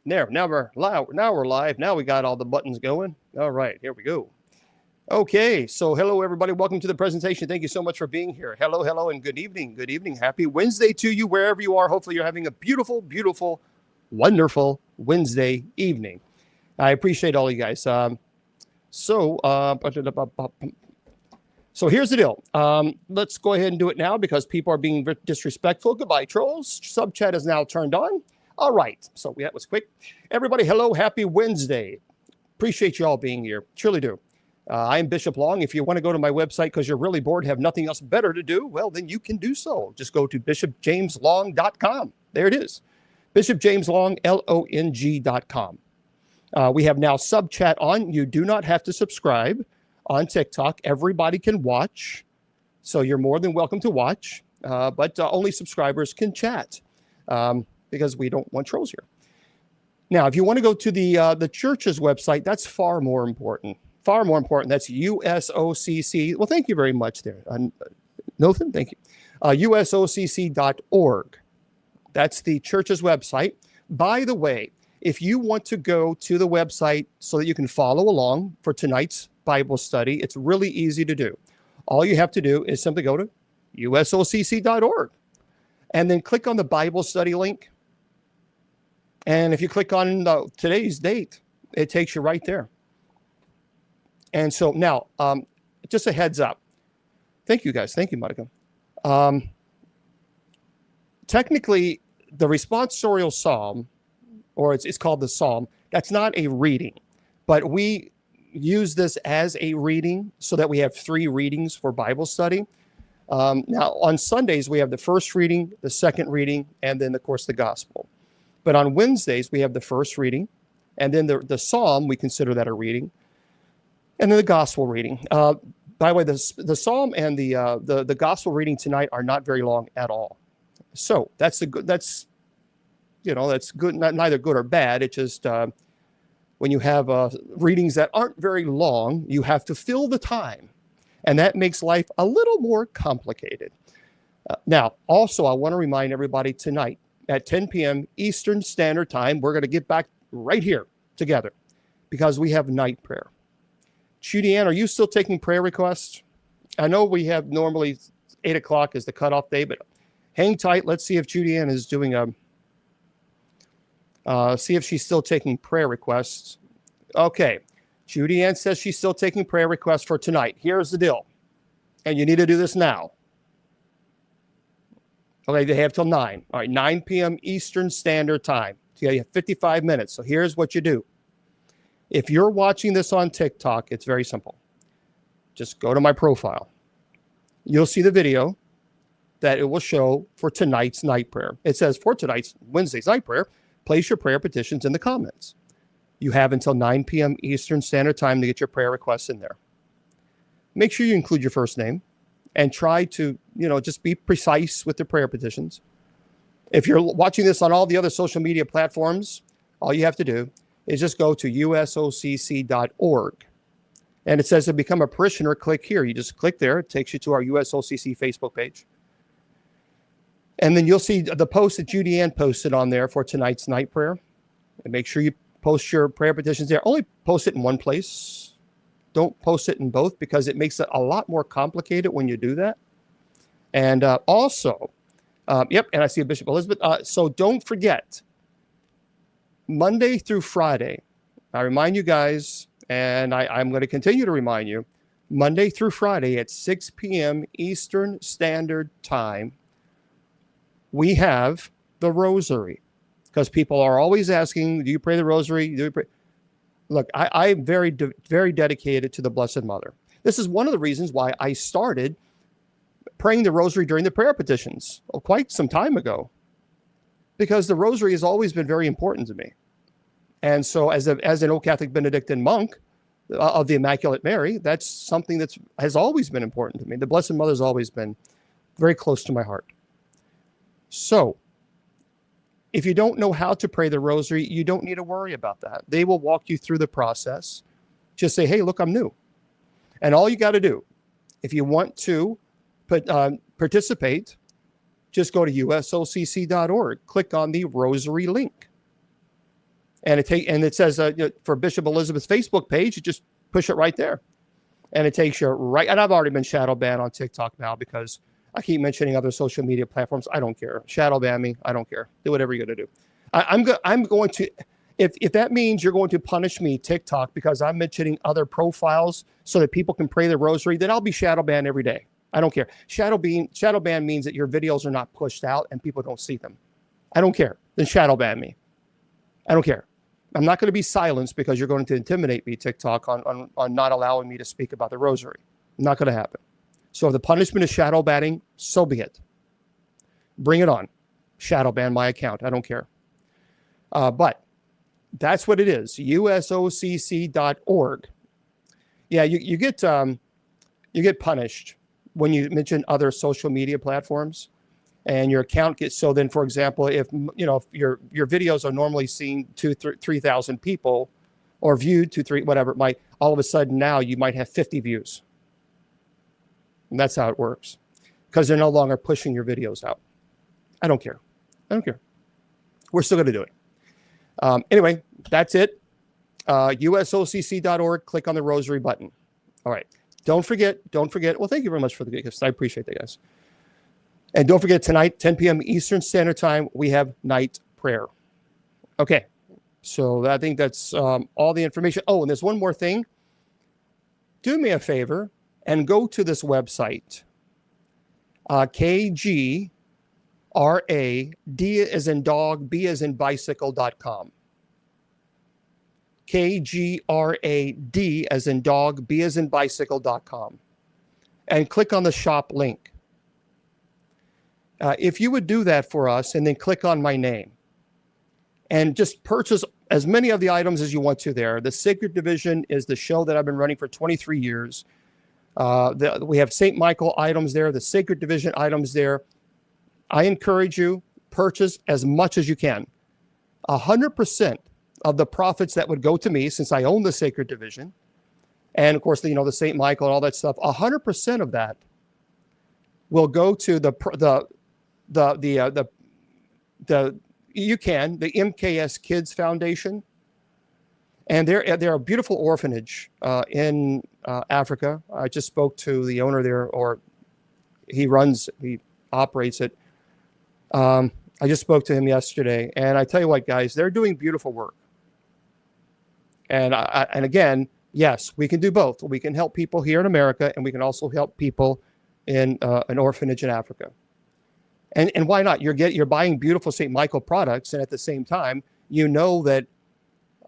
There, now we're live. Now we're live. Now we got all the buttons going. All right, here we go. Okay, so hello everybody. Welcome to the presentation. Thank you so much for being here. Hello, hello, and good evening. Good evening. Happy Wednesday to you wherever you are. Hopefully you're having a beautiful, beautiful, wonderful Wednesday evening. I appreciate all you guys. So, uh, so here's the deal. Let's go ahead and do it now because people are being disrespectful. Goodbye, trolls. Sub chat is now turned on. All right. So that was quick. Everybody, hello. Happy Wednesday. Appreciate you all being here. Truly do. I am Bishop Long. If you want to go to my website because you're really bored, have nothing else better to do, well, then you can do so. Just go to bishopjameslong.com. There it is. bishopjameslong.com. We have now sub chat on. You do not have to subscribe on TikTok. Everybody can watch. So you're more than welcome to watch. But only subscribers can chat because we don't want trolls here. Now, if you want to go to the church's website, that's far more important. Far more important. That's USOCC. Well, thank you very much there. Nathan, thank you. USOCC.org. That's the church's website. By the way, if you want to go to the website so that you can follow along for tonight's Bible study, it's really easy to do. All you have to do is simply go to USOCC.org and then click on the Bible study link. And if you click on today's date, it takes you right there. And so now, just a heads up. Thank you, guys. Thank you, Monica. Technically, the responsorial psalm, or it's called the psalm, that's not a reading. But we use this as a reading so that we have 3 readings for Bible study. Now, on Sundays, we have the first reading, the second reading, and then, of course, the gospel. But on Wednesdays, we have the first reading, and then the psalm, we consider that a reading, and then the gospel reading. By the way, the psalm and the gospel reading tonight are not very long at all. So that's good. That's good. Neither good or bad. It's just when you have readings that aren't very long, you have to fill the time, and that makes life a little more complicated. Now, also, I want to remind everybody tonight at 10 p.m. Eastern Standard Time, we're going to get back right here together because we have night prayer. Judy Ann, are you still taking prayer requests? I know we have normally 8 o'clock is the cutoff day, but hang tight. Let's see if Judy Ann is doing see if she's still taking prayer requests. Okay. Judy Ann says she's still taking prayer requests for tonight. Here's the deal. And you need to do this now. Okay, they have till 9. All right, 9 p.m. Eastern Standard Time. So you have 55 minutes. So here's what you do. If you're watching this on TikTok, it's very simple. Just go to my profile. You'll see the video that it will show for tonight's night prayer. It says for tonight's Wednesday's night prayer, place your prayer petitions in the comments. You have until 9 p.m. Eastern Standard Time to get your prayer requests in there. Make sure you include your first name and try to, just be precise with the prayer petitions. If you're watching this on all the other social media platforms, all you have to do is just go to usocc.org. And it says to become a parishioner, click here. You just click there. It takes you to our USOCC Facebook page. And then you'll see the post that Judy Ann posted on there for tonight's night prayer. And make sure you post your prayer petitions there. Only post it in one place. Don't post it in both because it makes it a lot more complicated when you do that. And also, and I see Bishop Elizabeth. So don't forget, Monday through Friday, I remind you guys, and I'm going to continue to remind you, Monday through Friday at 6 p.m. Eastern Standard Time, we have the Rosary. Because people are always asking, do you pray the Rosary? Do you pray? Look, I'm very, very dedicated to the Blessed Mother. This is one of the reasons why I started praying the Rosary during the prayer petitions quite some time ago. Because the Rosary has always been very important to me. And so as an old Catholic Benedictine monk of the Immaculate Mary, that's something that has always been important to me. The Blessed Mother has always been very close to my heart. So if you don't know how to pray the Rosary, you don't need to worry about that. They will walk you through the process. Just say, hey, look, I'm new. And all you got to do, if you want to participate, just go to usocc.org. Click on the Rosary link. And it says for Bishop Elizabeth's Facebook page, you just push it right there, and it takes you right. And I've already been shadow banned on TikTok now because I keep mentioning other social media platforms. I don't care. Shadow ban me. I don't care. Do whatever you're going to do. I'm going to, if that means you're going to punish me, TikTok, because I'm mentioning other profiles so that people can pray the rosary, then I'll be shadow banned every day. I don't care. Shadow ban means that your videos are not pushed out and people don't see them. I don't care. Then shadow ban me. I don't care. I'm not going to be silenced because you're going to intimidate me, TikTok, on not allowing me to speak about the rosary. Not going to happen. So if the punishment is shadow banning, so be it. Bring it on. Shadow ban my account. I don't care. But that's what it is. USOCC.org. Yeah, you get punished when you mention other social media platforms, and your account gets, so then, for example, if your videos are normally seen 3,000 people or viewed to whatever it might, all of a sudden now you might have 50 views. And that's how it works, because they're no longer pushing your videos out. I don't care. I don't care. We're still going to do it. Anyway, that's it. USOCC.org. Click on the rosary button. All right. Don't forget. Well, thank you very much for the gifts. I appreciate that, guys. And don't forget, tonight, 10 p.m. Eastern Standard Time, we have night prayer. Okay. So I think that's all the information. Oh, and there's one more thing. Do me a favor and go to this website, KGRAD as in dog, B as in bicycle.com. KGRAD as in dog, B as in bicycle.com. And click on the shop link. If you would do that for us and then click on my name and just purchase as many of the items as you want to there. The Sacred Division is the show that I've been running for 23 years. We have St. Michael items there, the Sacred Division items there. I encourage you, purchase as much as you can. 100% of the profits that would go to me, since I own the Sacred Division, and of course, the St. Michael and all that stuff, 100% of that will go to the MKS Kids Foundation. And they're a beautiful orphanage in Africa. I just spoke to the owner there, or he operates it. I just spoke to him yesterday, and I tell you what, guys, they're doing beautiful work. And again, yes, we can do both. We can help people here in America, and we can also help people in an orphanage in Africa. And why not? You're buying beautiful St. Michael products, and at the same time, you know that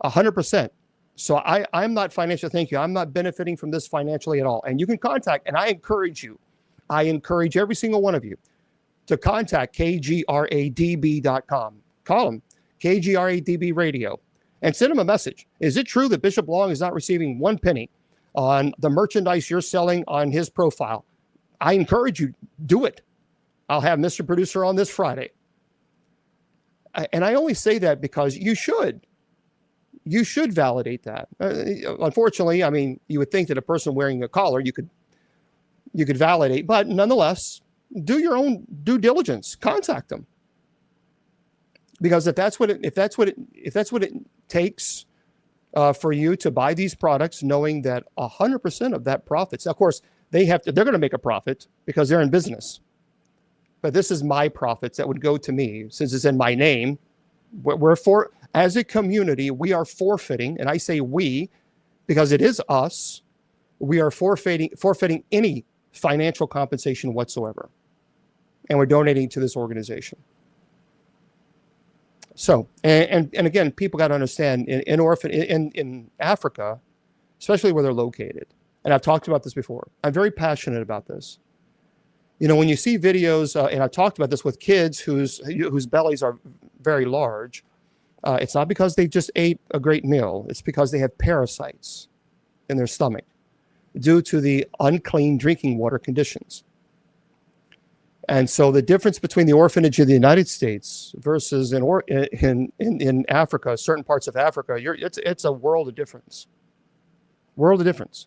100%. So I'm not financial. Thank you. I'm not benefiting from this financially at all. And you can contact, and I encourage every single one of you to contact kgradb.com. Call them, KGRADB Radio, and send them a message. Is it true that Bishop Long is not receiving one penny on the merchandise you're selling on his profile? I encourage you, do it. I'll have Mr. Producer on this Friday. And I only say that because you should validate that. Unfortunately, I mean, you would think that a person wearing a collar, you could validate, but nonetheless, do your own due diligence. Contact them, because if that's what it takes for you to buy these products, knowing that 100% of that profits, of course, they're going to make a profit because they're in business. But this is my profits that would go to me, since it's in my name. As a community, we are forfeiting, and I say we because it is us. We are forfeiting any financial compensation whatsoever, and we're donating to this organization. So, and again, people got to understand in Africa, especially where they're located, and I've talked about this before. I'm very passionate about this. When you see videos, and I've talked about this with kids whose bellies are very large, it's not because they just ate a great meal. It's because they have parasites in their stomach due to the unclean drinking water conditions. And so the difference between the orphanage in the United States versus in Africa, certain parts of Africa, it's a world of difference. World of difference.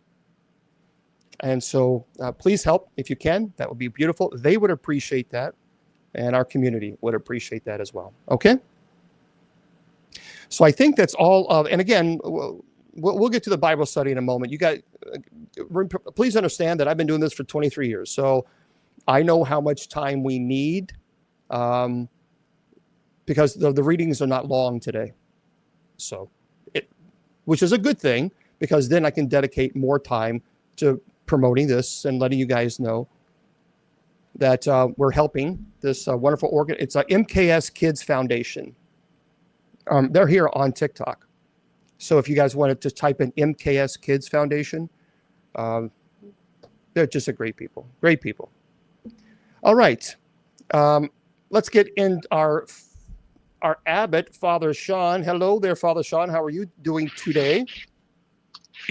And so please help if you can. That would be beautiful. They would appreciate that, and our community would appreciate that as well. Okay? So I think that's all of, and again, we'll get to the Bible study in a moment. You got, please understand that I've been doing this for 23 years. So I know how much time we need, because the readings are not long today. So which is a good thing, because then I can dedicate more time to promoting this and letting you guys know that we're helping this wonderful organ. It's a MKS Kids Foundation. They're here on TikTok. So if you guys wanted to type in MKS Kids Foundation, they're just a great people. Great people. All right. Let's get in our abbot, Father Sean. Hello there, Father Sean. How are you doing today?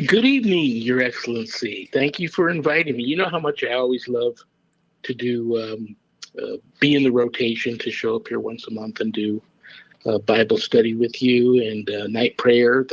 Good evening, Your Excellency. Thank you for inviting me. You know how much I always love to do, be in the rotation, to show up here once a month and do Bible study with you and night prayer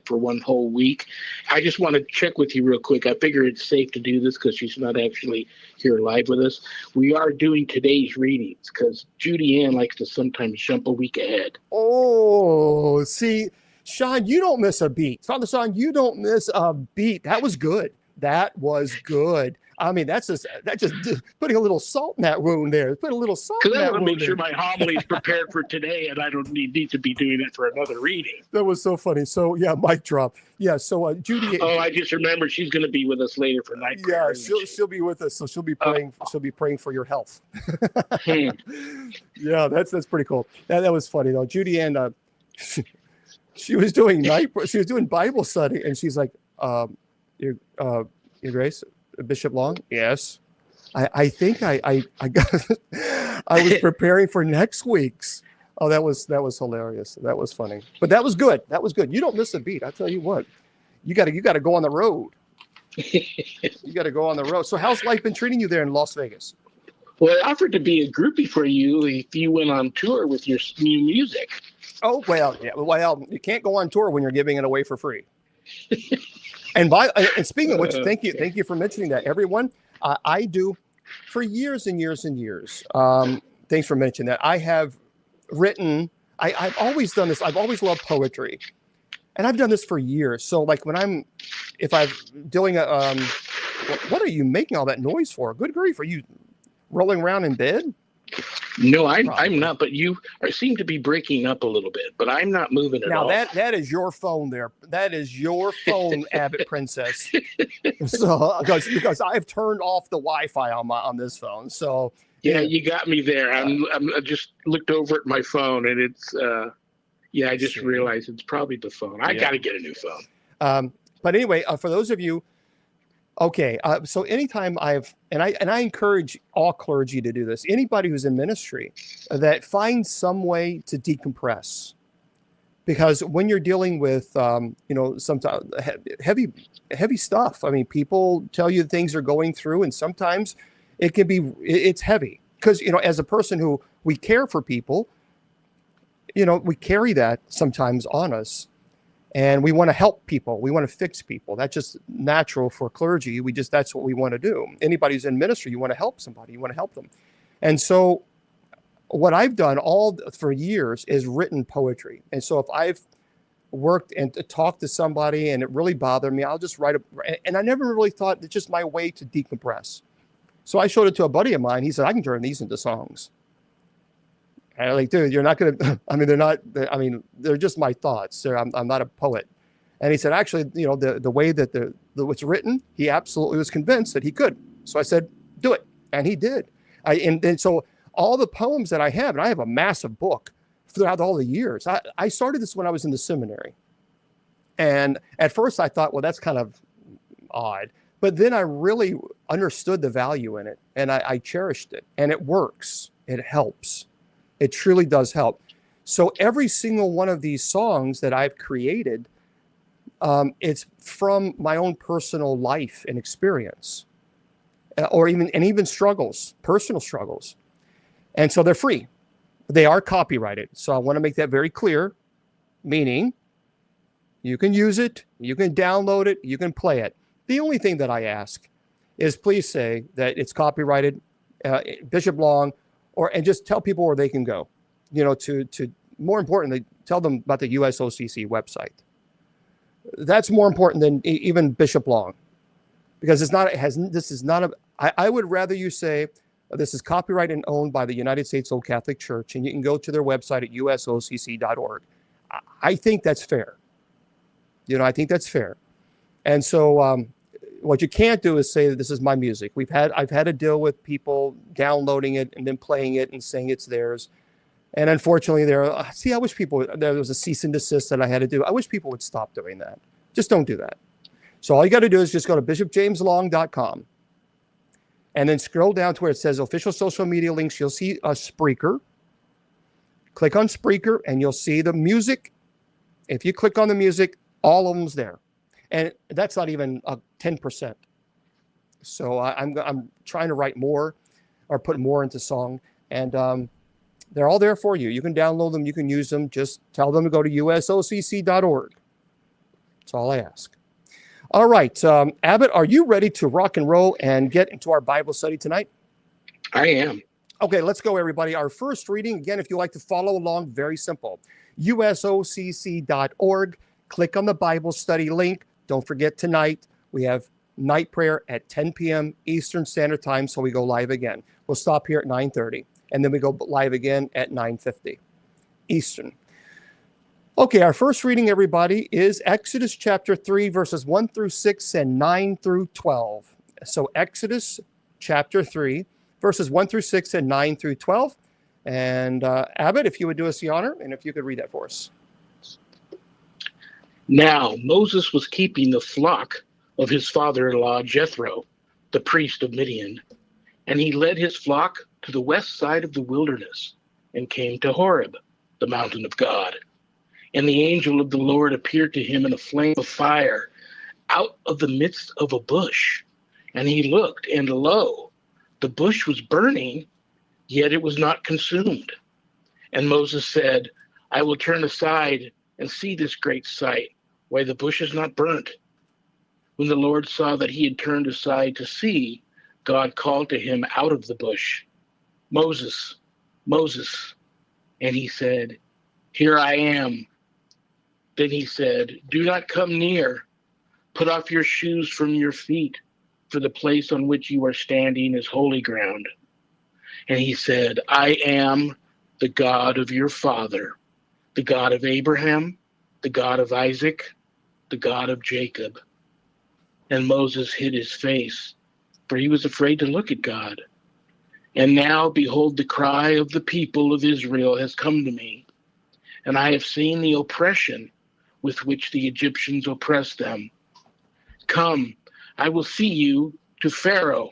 for one whole week. I just want to check with you real quick. I figure it's safe to do this because she's not actually here live with us. We are doing today's readings because Judy Ann likes to sometimes jump a week ahead. Oh, see, Sean, you don't miss a beat. Father Sean, you don't miss a beat. That was good. That was good. I mean, that's just putting a little salt in that wound there. Put a little salt in that wound. Because I want to make sure my homily is prepared for today, and I don't need to be doing it for another reading. That was so funny. So yeah, mic drop. Yeah. So Judy. Oh, I just remembered she's going to be with us later for night prayer. Yeah, she'll be with us. So she'll be praying. She'll be praying for your health. Yeah, that's pretty cool. That was funny though. Judy Ann, she was doing Bible study, and she's like, Your Grace, Bishop Long. Yes. I think I got. I was preparing for next week's. Oh, that was hilarious. That was funny, but that was good. That was good. You don't miss a beat. I tell you what, you got to go on the road. You got to go on the road. So how's life been treating you there in Las Vegas? Well, I offered to be a groupie for you if you went on tour with your new music. Oh, well, yeah. Well, you can't go on tour when you're giving it away for free. And speaking of which, thank you for mentioning that, everyone. I do for years and years and years. Thanks for mentioning that. I have written. I've always done this. I've always loved poetry, and I've done this for years. So, like if I'm doing a, what are you making all that noise for? Good grief! Are you rolling around in bed? No, I'm not, but you seem to be breaking up a little bit, but I'm not moving at all. Now that is your phone there. That is your phone, Abbott Princess. So because I've turned off the Wi-Fi on this phone. So yeah, you got me there. I just looked over at my phone and it's I just realized it's probably the phone. I got to get a new phone. But anyway, for those of you. Okay, so anytime I encourage all clergy to do this. Anybody who's in ministry that finds some way to decompress, because when you're dealing with sometimes heavy stuff. I mean, people tell you things are going through, and sometimes it's heavy because as a person who we care for people, we carry that sometimes on us. And we want to help people. We want to fix people. That's just natural for clergy. That's what we want to do. Anybody who's in ministry, you want to help somebody. You want to help them. And so what I've done for years is written poetry. And so if I've worked and talked to somebody and it really bothered me, I'll just write and I never really thought it's just my way to decompress. So I showed it to a buddy of mine. He said, I can turn these into songs. And I'm like, dude, you're not going to, they're just my thoughts. I'm not a poet. And he said, actually, the way that what's written, he absolutely was convinced that he could. So I said, do it. And he did. And so all the poems that I have, and I have a massive book throughout all the years. I started this when I was in the seminary. And at first I thought, well, that's kind of odd. But then I really understood the value in it. And I cherished it. And it works. It helps. It truly does help. So every single one of these songs that I've created, it's from my own personal life and experience, or even struggles, personal struggles. And so they're free. They are copyrighted. So I want to make that very clear, meaning you can use it, you can download it, you can play it. The only thing that I ask is please say that it's copyrighted, Bishop Long, and just tell people where they can go, to more importantly, tell them about the USOCC website. That's more important than even Bishop Long, because I would rather you say this is copyrighted and owned by the United States Old Catholic Church, and you can go to their website at usocc.org. I think that's fair. I think that's fair. And so what you can't do is say that this is my music. I've had to deal with people downloading it and then playing it and saying it's theirs. And unfortunately, there was a cease and desist that I had to do. I wish people would stop doing that. Just don't do that. So all you got to do is just go to bishopjameslong.com and then scroll down to where it says official social media links. You'll see a Spreaker. Click on Spreaker and you'll see the music. If you click on the music, all of them's there. And that's not even 10%. So I'm trying to write more or put more into song. And they're all there for you. You can download them. You can use them. Just tell them to go to usocc.org. That's all I ask. All right. Abbott, are you ready to rock and roll and get into our Bible study tonight? I am. Okay, let's go, everybody. Our first reading, again, if you like to follow along, very simple. usocc.org. Click on the Bible study link. Don't forget tonight, we have night prayer at 10 p.m. Eastern Standard Time, so we go live again. We'll stop here at 9:30, and then we go live again at 9:50 Eastern. Okay, our first reading, everybody, is Exodus chapter 3, verses 1 through 6 and 9 through 12. So Exodus chapter 3, verses 1 through 6 and 9 through 12. And Abbott, if you would do us the honor, and if you could read that for us. Now Moses was keeping the flock of his father-in-law Jethro, the priest of Midian, and he led his flock to the west side of the wilderness and came to Horeb, the mountain of God. And the angel of the Lord appeared to him in a flame of fire out of the midst of a bush. And he looked, and lo, the bush was burning, yet it was not consumed. And Moses said, I will turn aside and see this great sight, why the bush is not burnt. When the Lord saw that he had turned aside to see, God called to him out of the bush, Moses, Moses. And he said, Here I am. Then he said, Do not come near. Put off your shoes from your feet, for the place on which you are standing is holy ground. And he said, I am the God of your father, the God of Abraham, the God of Isaac, the God of Jacob. And Moses hid his face, for he was afraid to look at God. And now, behold, the cry of the people of Israel has come to me, and I have seen the oppression with which the Egyptians oppress them. Come, I will see you to Pharaoh,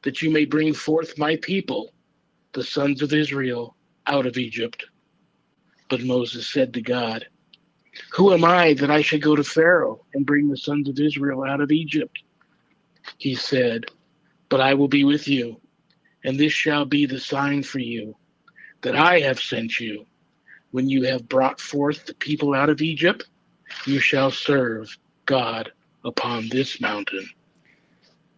that you may bring forth my people, the sons of Israel, out of Egypt. But Moses said to God, Who am I that I should go to Pharaoh and bring the sons of Israel out of Egypt? He said, But I will be with you, and this shall be the sign for you, that I have sent you. When you have brought forth the people out of Egypt, you shall serve God upon this mountain.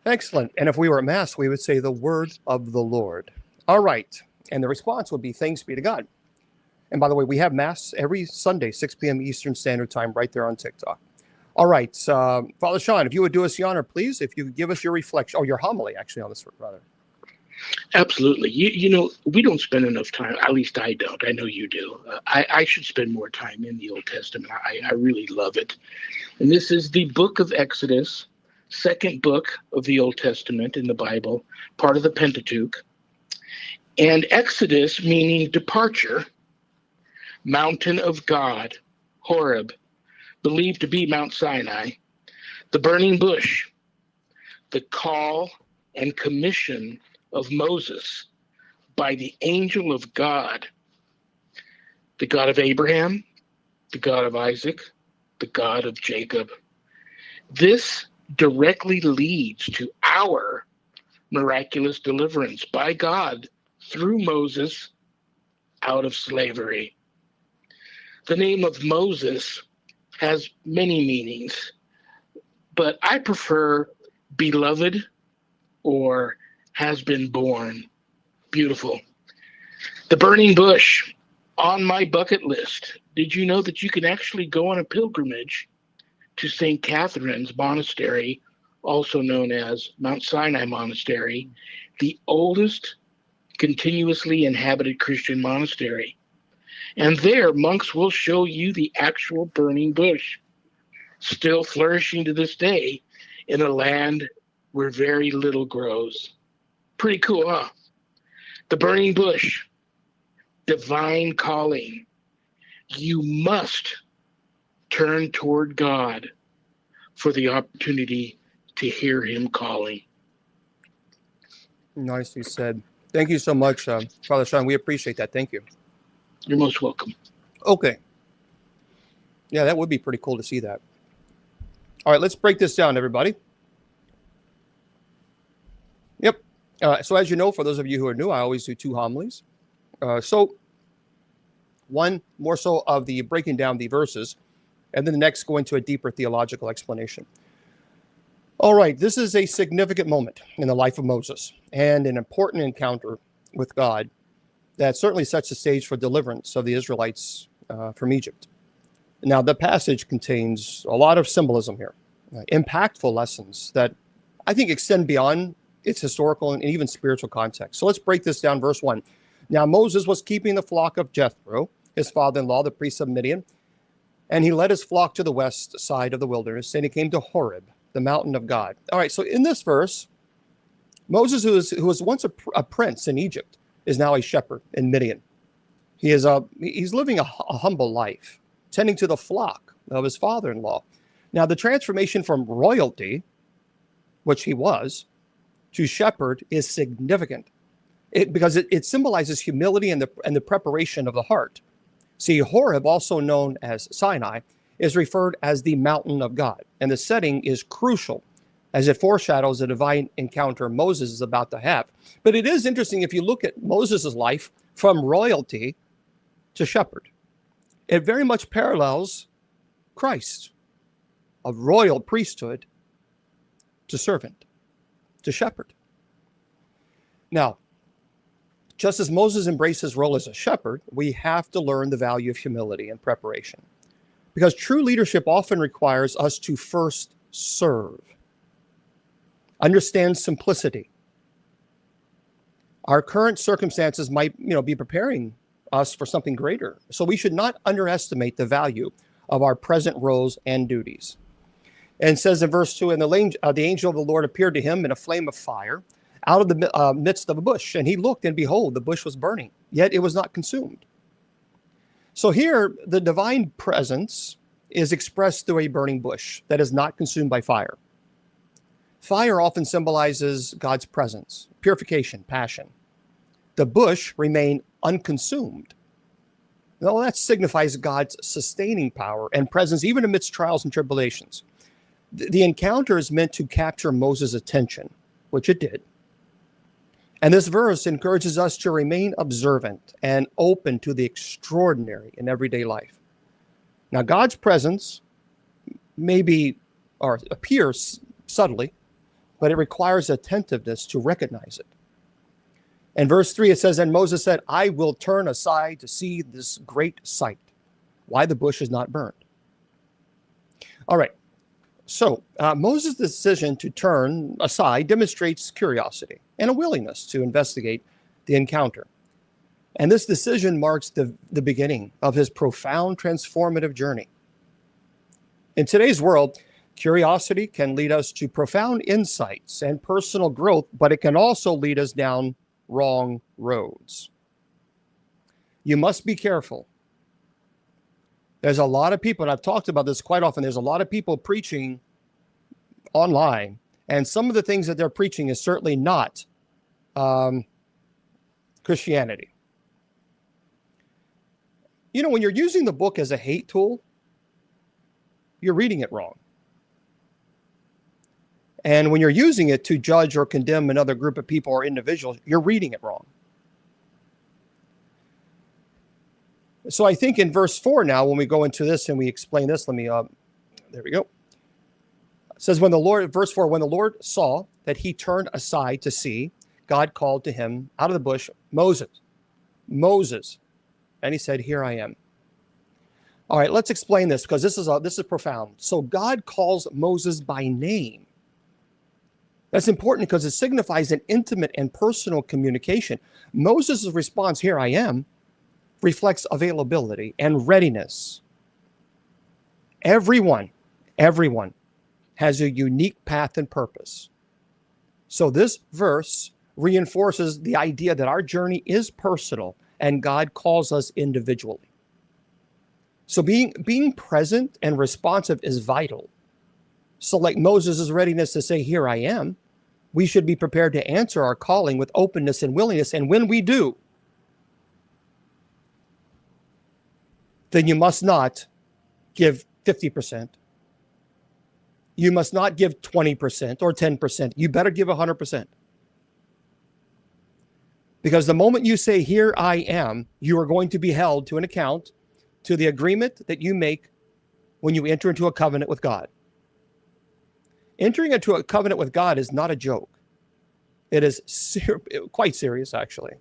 Excellent. And if we were at Mass, we would say the word of the Lord. All right. And the response would be thanks be to God. And by the way, we have Mass every Sunday, 6 p.m. Eastern Standard Time, right there on TikTok. All right. Father Sean, if you would do us the honor, please, if you could give us your reflection, or your homily, actually, on this, rather. Absolutely. You know, we don't spend enough time, at least I don't. I know you do. I should spend more time in the Old Testament. I really love it. And this is the book of Exodus, second book of the Old Testament in the Bible, part of the Pentateuch. And Exodus meaning departure, mountain of God, Horeb, believed to be Mount Sinai, the burning bush, the call and commission of Moses by the angel of God, the God of Abraham, the God of Isaac, the God of Jacob. This directly leads to our miraculous deliverance by God through Moses out of slavery. The name of Moses has many meanings, but I prefer beloved or has been born. Beautiful. The burning bush, On my bucket list, did you know that you can actually go on a pilgrimage to St. Catherine's Monastery, also known as Mount Sinai Monastery, the oldest continuously inhabited Christian monastery? And there, monks will show you the actual burning bush, still flourishing to this day in a land where very little grows. Pretty cool, huh? The burning bush, divine calling. You must turn toward God for the opportunity to hear him calling. Nicely said. Thank you so much, Father Sean. We appreciate that. Thank you. You're most welcome. Okay. Yeah, that would be pretty cool to see that. All right, let's break this down, everybody. Yep. So as you know, for those of you who are new, I always do 2 homilies. So one more so of the breaking down the verses, and then the next go into a deeper theological explanation. All right, this is a significant moment in the life of Moses and an important encounter with God that certainly sets the stage for deliverance of the Israelites from Egypt. Now, the passage contains a lot of symbolism here, impactful lessons that I think extend beyond its historical and even spiritual context. So let's break this down. Verse 1. Now, Moses was keeping the flock of Jethro, his father-in-law, the priest of Midian, and he led his flock to the west side of the wilderness, and he came to Horeb, the mountain of God. All right, so in this verse, Moses, who was once a prince in Egypt, is now a shepherd in Midian. He's living a humble life, tending to the flock of his father-in-law. Now, the transformation from royalty, which he was, to shepherd is significant because it symbolizes humility and the preparation of the heart. See, Horeb, also known as Sinai, is referred as the mountain of God, and the setting is crucial as it foreshadows the divine encounter Moses is about to have. But it is interesting if you look at Moses' life from royalty to shepherd. It very much parallels Christ, of royal priesthood to servant, to shepherd. Now, just as Moses embraced his role as a shepherd, we have to learn the value of humility and preparation, because true leadership often requires us to first serve, understand simplicity. Our current circumstances might, be preparing us for something greater, so we should not underestimate the value of our present roles and duties. And it says in verse 2, and the angel of the Lord appeared to him in a flame of fire out of the midst of a bush. And he looked, and behold, the bush was burning, yet it was not consumed. So here, the divine presence is expressed through a burning bush that is not consumed by fire. Fire often symbolizes God's presence, purification, passion. The bush remained unconsumed. Well, that signifies God's sustaining power and presence even amidst trials and tribulations. The encounter is meant to capture Moses' attention, which it did. And this verse encourages us to remain observant and open to the extraordinary in everyday life. Now, God's presence may be or appears subtly, but it requires attentiveness to recognize it. In verse 3, it says, and Moses said, I will turn aside to see this great sight, why the bush is not burned. All right. So Moses' decision to turn aside demonstrates curiosity and a willingness to investigate the encounter. And this decision marks the beginning of his profound transformative journey. In today's world, curiosity can lead us to profound insights and personal growth, but it can also lead us down wrong roads. You must be careful. There's a lot of people, and I've talked about this quite often, there's a lot of people preaching online, and some of the things that they're preaching is certainly not Christianity. When you're using the book as a hate tool, you're reading it wrong. And when you're using it to judge or condemn another group of people or individuals, you're reading it wrong. So I think in verse 4 now, when we go into this and we explain this, there we go. It says, verse 4, when the Lord saw that he turned aside to see, God called to him out of the bush, Moses, Moses. And he said, here I am. All right, let's explain this because this is profound. So God calls Moses by name. That's important because it signifies an intimate and personal communication. Moses' response, here I am, reflects availability and readiness. Everyone has a unique path and purpose. So this verse reinforces the idea that our journey is personal and God calls us individually. So being present and responsive is vital. So like Moses' readiness to say, here I am, we should be prepared to answer our calling with openness and willingness. And when we do, then you must not give 50%. You must not give 20% or 10%. You better give 100%. Because the moment you say, here I am, you are going to be held to an account to the agreement that you make when you enter into a covenant with God. Entering into a covenant with God is not a joke. It is quite serious, actually.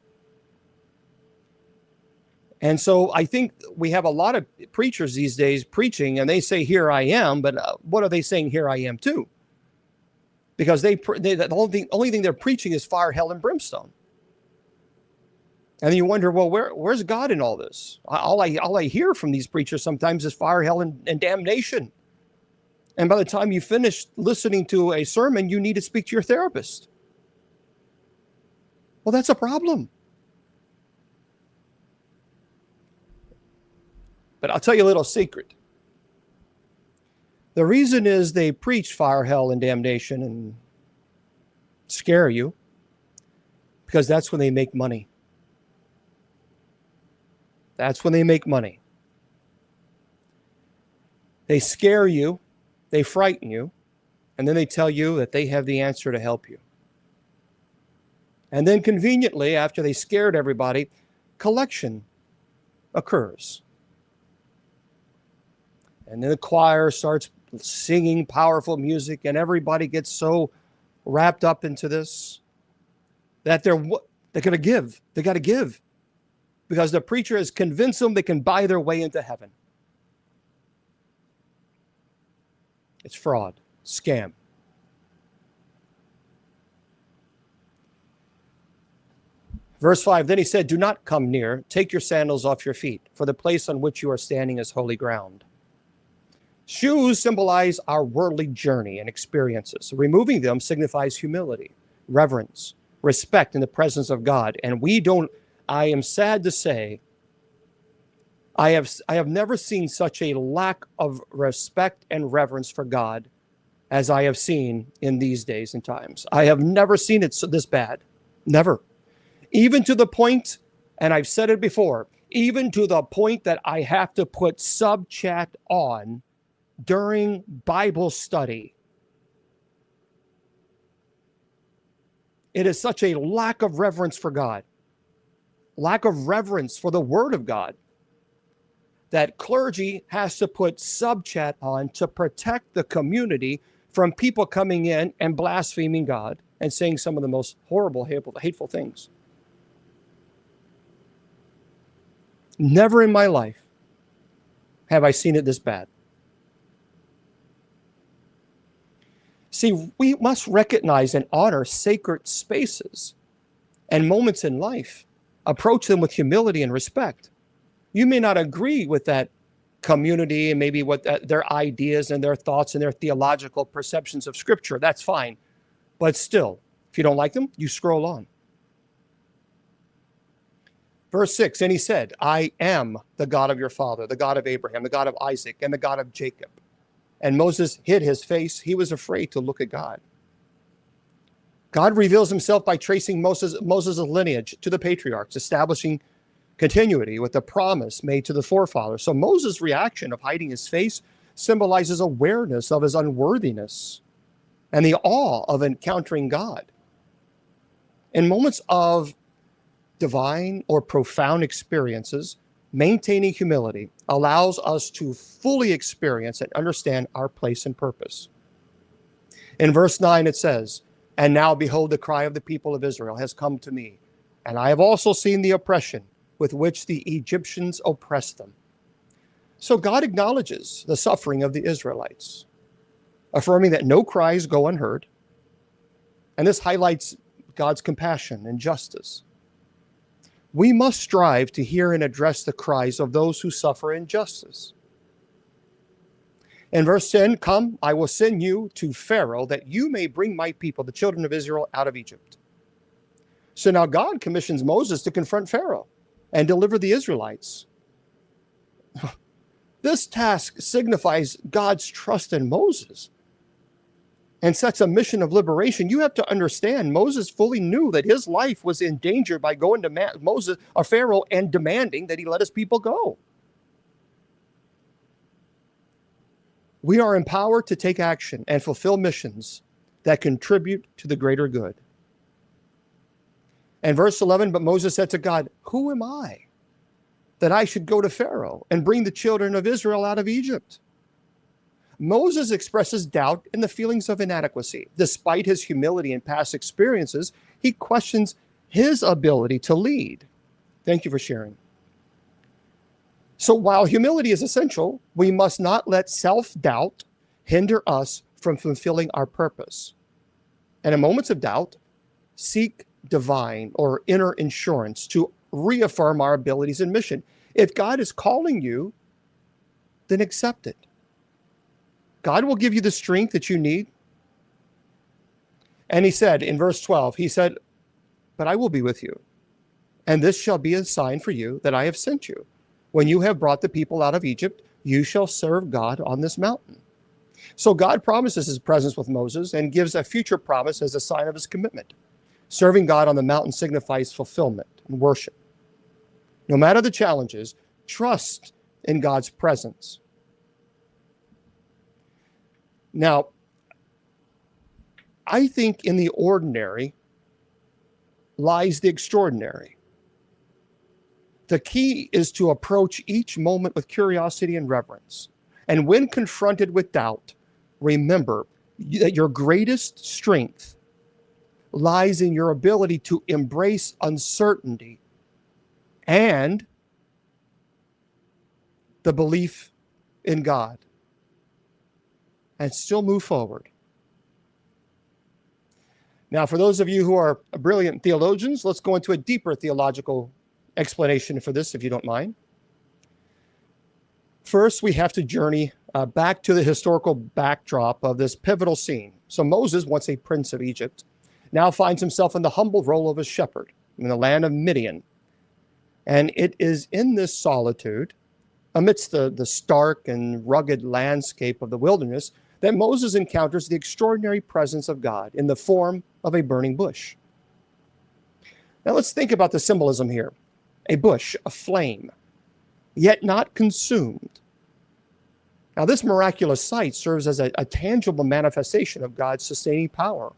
And so I think we have a lot of preachers these days preaching, and they say, here I am, but what are they saying, here I am too? Because the only thing they're preaching is fire, hell, and brimstone. And you wonder, well, where's God in all this? All I hear from these preachers sometimes is fire, hell, and damnation. And by the time you finish listening to a sermon, you need to speak to your therapist. Well, that's a problem. But I'll tell you a little secret. The reason is they preach fire, hell, and damnation and scare you because that's when they make money. That's when they make money. They scare you, they frighten you, and then they tell you that they have the answer to help you. And then conveniently, after they scared everybody, collection occurs. And then the choir starts singing powerful music, and everybody gets so wrapped up into this that they're going to give. They got to give. Because the preacher has convinced them they can buy their way into heaven. It's fraud, scam. Verse 5, then he said, do not come near, take your sandals off your feet, for the place on which you are standing is holy ground. Shoes symbolize our worldly journey and experiences. Removing them signifies humility, reverence, respect in the presence of God. And I am sad to say, I have never seen such a lack of respect and reverence for God as I have seen in these days and times. I have never seen it this bad. Never. Even to the point, and I've said it before, even to the point that I have to put sub chat on during Bible study. It is such a lack of reverence for God. Lack of reverence for the word of God, that clergy has to put sub chat on to protect the community from people coming in and blaspheming God and saying some of the most horrible, hateful things. Never in my life have I seen it this bad. See, we must recognize and honor sacred spaces and moments in life. Approach them with humility and respect. You may not agree with that community and maybe what their ideas and their thoughts and their theological perceptions of Scripture. That's fine. But still, if you don't like them, you scroll on. Verse 6, and he said, I am the God of your father, the God of Abraham, the God of Isaac, and the God of Jacob. And Moses hid his face. He was afraid to look at God. God reveals himself by tracing Moses' lineage to the patriarchs, establishing continuity with the promise made to the forefathers. So Moses' reaction of hiding his face symbolizes awareness of his unworthiness and the awe of encountering God. In moments of divine or profound experiences, maintaining humility allows us to fully experience and understand our place and purpose. In verse 9, it says, and now behold, the cry of the people of Israel has come to me, and I have also seen the oppression with which the Egyptians oppressed them. So God acknowledges the suffering of the Israelites, affirming that no cries go unheard. And this highlights God's compassion and justice. We must strive to hear and address the cries of those who suffer injustice. In verse 10, come, I will send you to Pharaoh that you may bring my people, the children of Israel, out of Egypt. So now God commissions Moses to confront Pharaoh and deliver the Israelites. This task signifies God's trust in Moses and sets a mission of liberation. You have to understand, Moses fully knew that his life was in danger by going to Pharaoh and demanding that he let his people go. We are empowered to take action and fulfill missions that contribute to the greater good. And verse 11, but Moses said to God, who am I that I should go to Pharaoh and bring the children of Israel out of Egypt? Moses expresses doubt in the feelings of inadequacy. Despite his humility and past experiences, he questions his ability to lead. Thank you for sharing. So while humility is essential, we must not let self-doubt hinder us from fulfilling our purpose. And in moments of doubt, seek divine or inner insurance to reaffirm our abilities and mission. If God is calling you, then accept it. God will give you the strength that you need. And he said in verse 12, he said, but I will be with you. And this shall be a sign for you that I have sent you. When you have brought the people out of Egypt, you shall serve God on this mountain. So God promises his presence with Moses and gives a future promise as a sign of his commitment. Serving God on the mountain signifies fulfillment and worship. No matter the challenges, trust in God's presence. Now, I think in the ordinary lies the extraordinary. The key is to approach each moment with curiosity and reverence. And when confronted with doubt, remember that your greatest strength lies in your ability to embrace uncertainty and the belief in God and still move forward. Now, for those of you who are brilliant theologians, let's go into a deeper theological explanation for this, if you don't mind. First, we have to journey back to the historical backdrop of this pivotal scene. So Moses, once a prince of Egypt, now finds himself in the humble role of a shepherd in the land of Midian. And it is in this solitude, amidst the stark and rugged landscape of the wilderness, that Moses encounters the extraordinary presence of God in the form of a burning bush. Now let's think about the symbolism here. A bush, a flame, yet not consumed. Now this miraculous sight serves as a tangible manifestation of God's sustaining power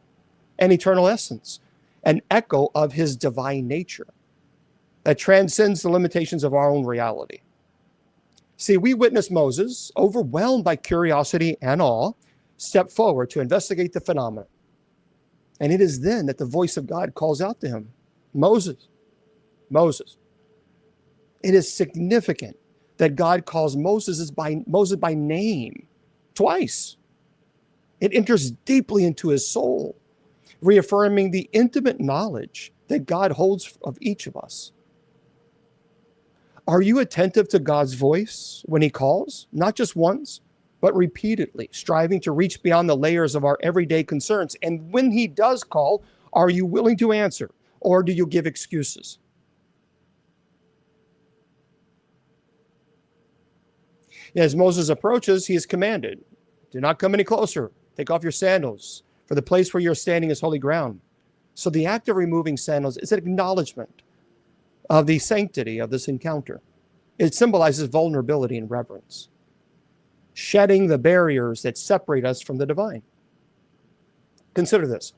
and eternal essence, an echo of his divine nature that transcends the limitations of our own reality. See, we witness Moses, overwhelmed by curiosity and awe, step forward to investigate the phenomenon. And it is then that the voice of God calls out to him, Moses, Moses. It is significant that God calls Moses by name twice. It enters deeply into his soul, reaffirming the intimate knowledge that God holds of each of us. Are you attentive to God's voice when he calls? Not just once, but repeatedly, striving to reach beyond the layers of our everyday concerns. And when he does call, are you willing to answer, or do you give excuses? As Moses approaches, he is commanded, do not come any closer. Take off your sandals, for the place where you're standing is holy ground. So the act of removing sandals is an acknowledgement of the sanctity of this encounter. It symbolizes vulnerability and reverence, shedding the barriers that separate us from the divine. Consider this.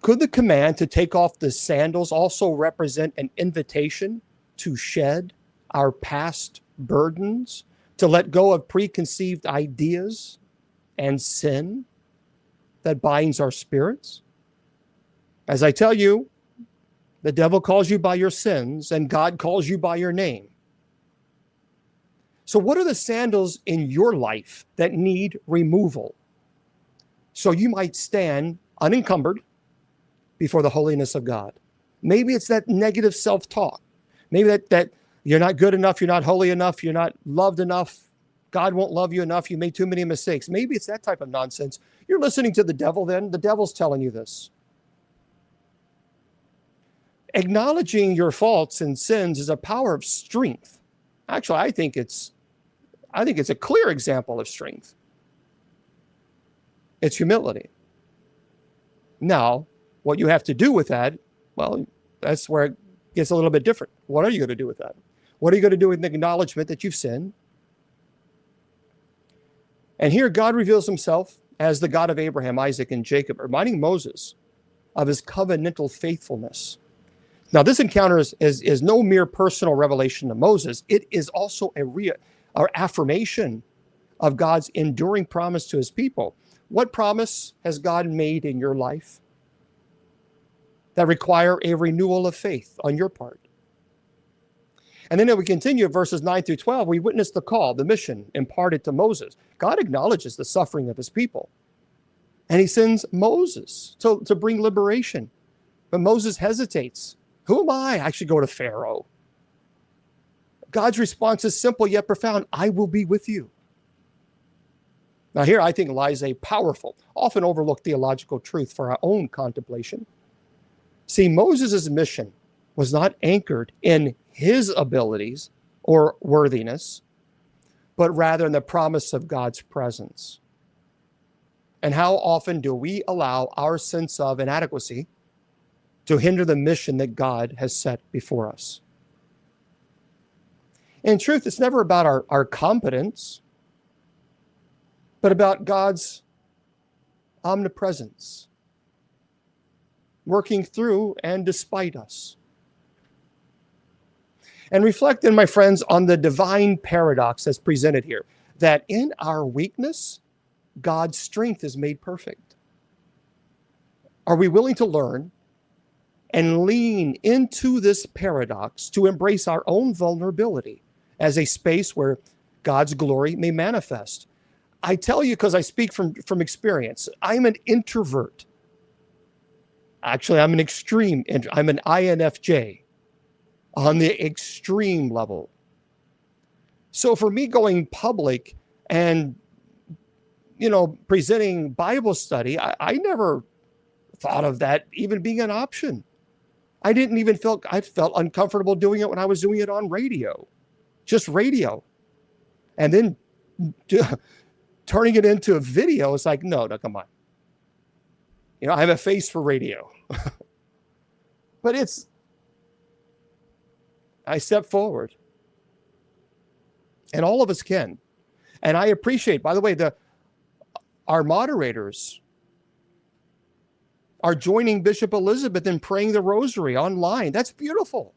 Could the command to take off the sandals also represent an invitation to shed our past burdens, to let go of preconceived ideas and sin that binds our spirits? As I tell you, The devil calls you by your sins, and God calls you by your name. So what are the sandals in your life that need removal so you might stand unencumbered before the holiness of God? Maybe it's that negative self-talk. Maybe that you're not good enough, you're not holy enough, you're not loved enough, God won't love you enough, you made too many mistakes. Maybe it's that type of nonsense. You're listening to the devil then. The devil's telling you this. Acknowledging your faults and sins is a power of strength. Actually, I think it's a clear example of strength. It's humility. Now, what you have to do with that, well, that's where it gets a little bit different. What are you going to do with that? What are you going to do with the acknowledgement that you've sinned? And here God reveals himself as the God of Abraham, Isaac, and Jacob, reminding Moses of his covenantal faithfulness. Now, this encounter is no mere personal revelation to Moses. It is also an affirmation of God's enduring promise to his people. What promise has God made in your life that require a renewal of faith on your part? And then we continue verses 9 through 12. We witness the call, the mission imparted to Moses. God acknowledges the suffering of his people. And he sends Moses to bring liberation. But Moses hesitates. Who am I? I should go to Pharaoh. God's response is simple yet profound. I will be with you. Now here I think lies a powerful, often overlooked theological truth for our own contemplation. See, Moses' mission was not anchored in his abilities or worthiness, but rather in the promise of God's presence. And how often do we allow our sense of inadequacy to hinder the mission that God has set before us? In truth, it's never about our competence, but about God's omnipresence, working through and despite us. And reflect then, my friends, on the divine paradox that's presented here, that in our weakness, God's strength is made perfect. Are we willing to learn and lean into this paradox to embrace our own vulnerability as a space where God's glory may manifest? I tell you, because I speak from experience, I'm an introvert. Actually, I'm an INFJ on the extreme level. So for me, going public and, presenting Bible study, I never thought of that even being an option. I felt uncomfortable doing it when I was doing it on radio, just radio. And then turning it into a video, it's like, no, come on. I have a face for radio. But I step forward. And all of us can. And I appreciate, by the way, our moderators are joining Bishop Elizabeth in praying the rosary online. That's beautiful.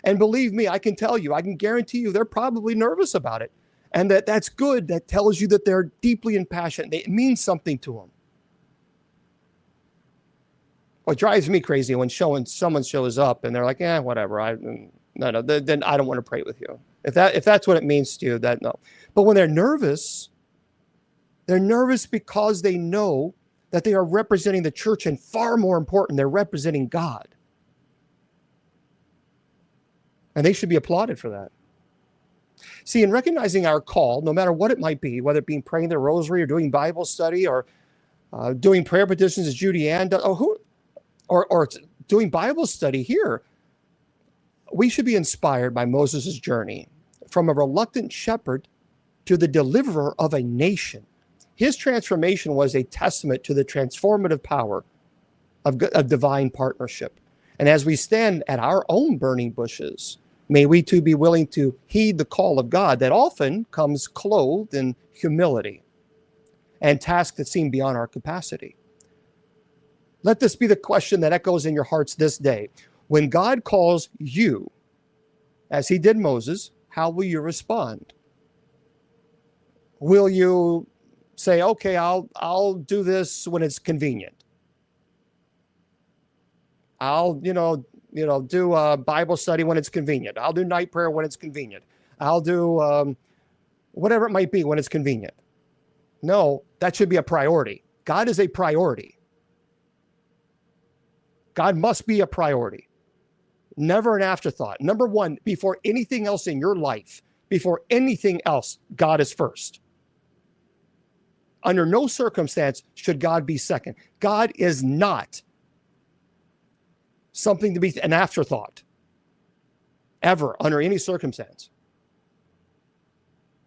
And believe me, I can guarantee you they're probably nervous about it. And that's good. That tells you that they're deeply impassioned. It means something to them. What drives me crazy when someone shows up and they're like, whatever. Then I don't want to pray with you. If that's what it means to you, no. But when they're nervous because they know that they are representing the church, and far more important, they're representing God. And they should be applauded for that. See, in recognizing our call, no matter what it might be, whether it be praying the rosary or doing Bible study or doing prayer petitions as Judy Ann does, or doing Bible study here, we should be inspired by Moses' journey from a reluctant shepherd to the deliverer of a nation. His transformation was a testament to the transformative power of divine partnership. And as we stand at our own burning bushes, may we too be willing to heed the call of God that often comes clothed in humility and tasks that seem beyond our capacity. Let this be the question that echoes in your hearts this day. When God calls you, as he did Moses, how will you respond? Will you say, okay, I'll do this when it's convenient? I'll, do a Bible study when it's convenient. I'll do night prayer when it's convenient. I'll do whatever it might be when it's convenient. No, that should be a priority. God is a priority. God must be a priority. Never an afterthought. Number one, before anything else in your life, before anything else, God is first. Under no circumstance should God be second. God is not something to be an afterthought, ever, under any circumstance.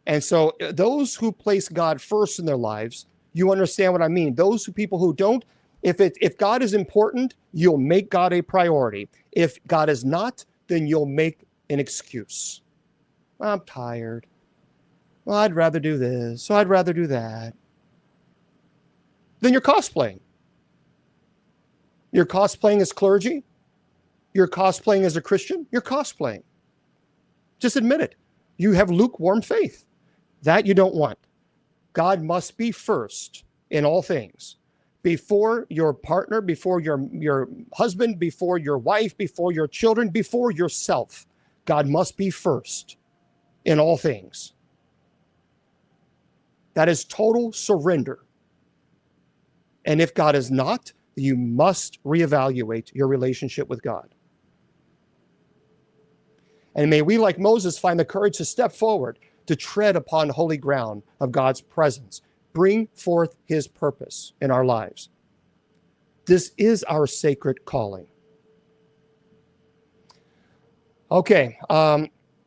And so those who place God first in their lives, you understand what I mean. Those people who don't, if God is important, you'll make God a priority. If God is not, then you'll make an excuse. I'm tired. Well, I'd rather do this, so I'd rather do that. Then you're cosplaying. You're cosplaying as clergy. You're cosplaying as a Christian. You're cosplaying. Just admit it. You have lukewarm faith. That you don't want. God must be first in all things. Before your partner, before your husband, before your wife, before your children, before yourself. God must be first in all things. That is total surrender. And if God is not, you must reevaluate your relationship with God. And may we, like Moses, find the courage to step forward, to tread upon holy ground of God's presence, bring forth his purpose in our lives. This is our sacred calling. Okay,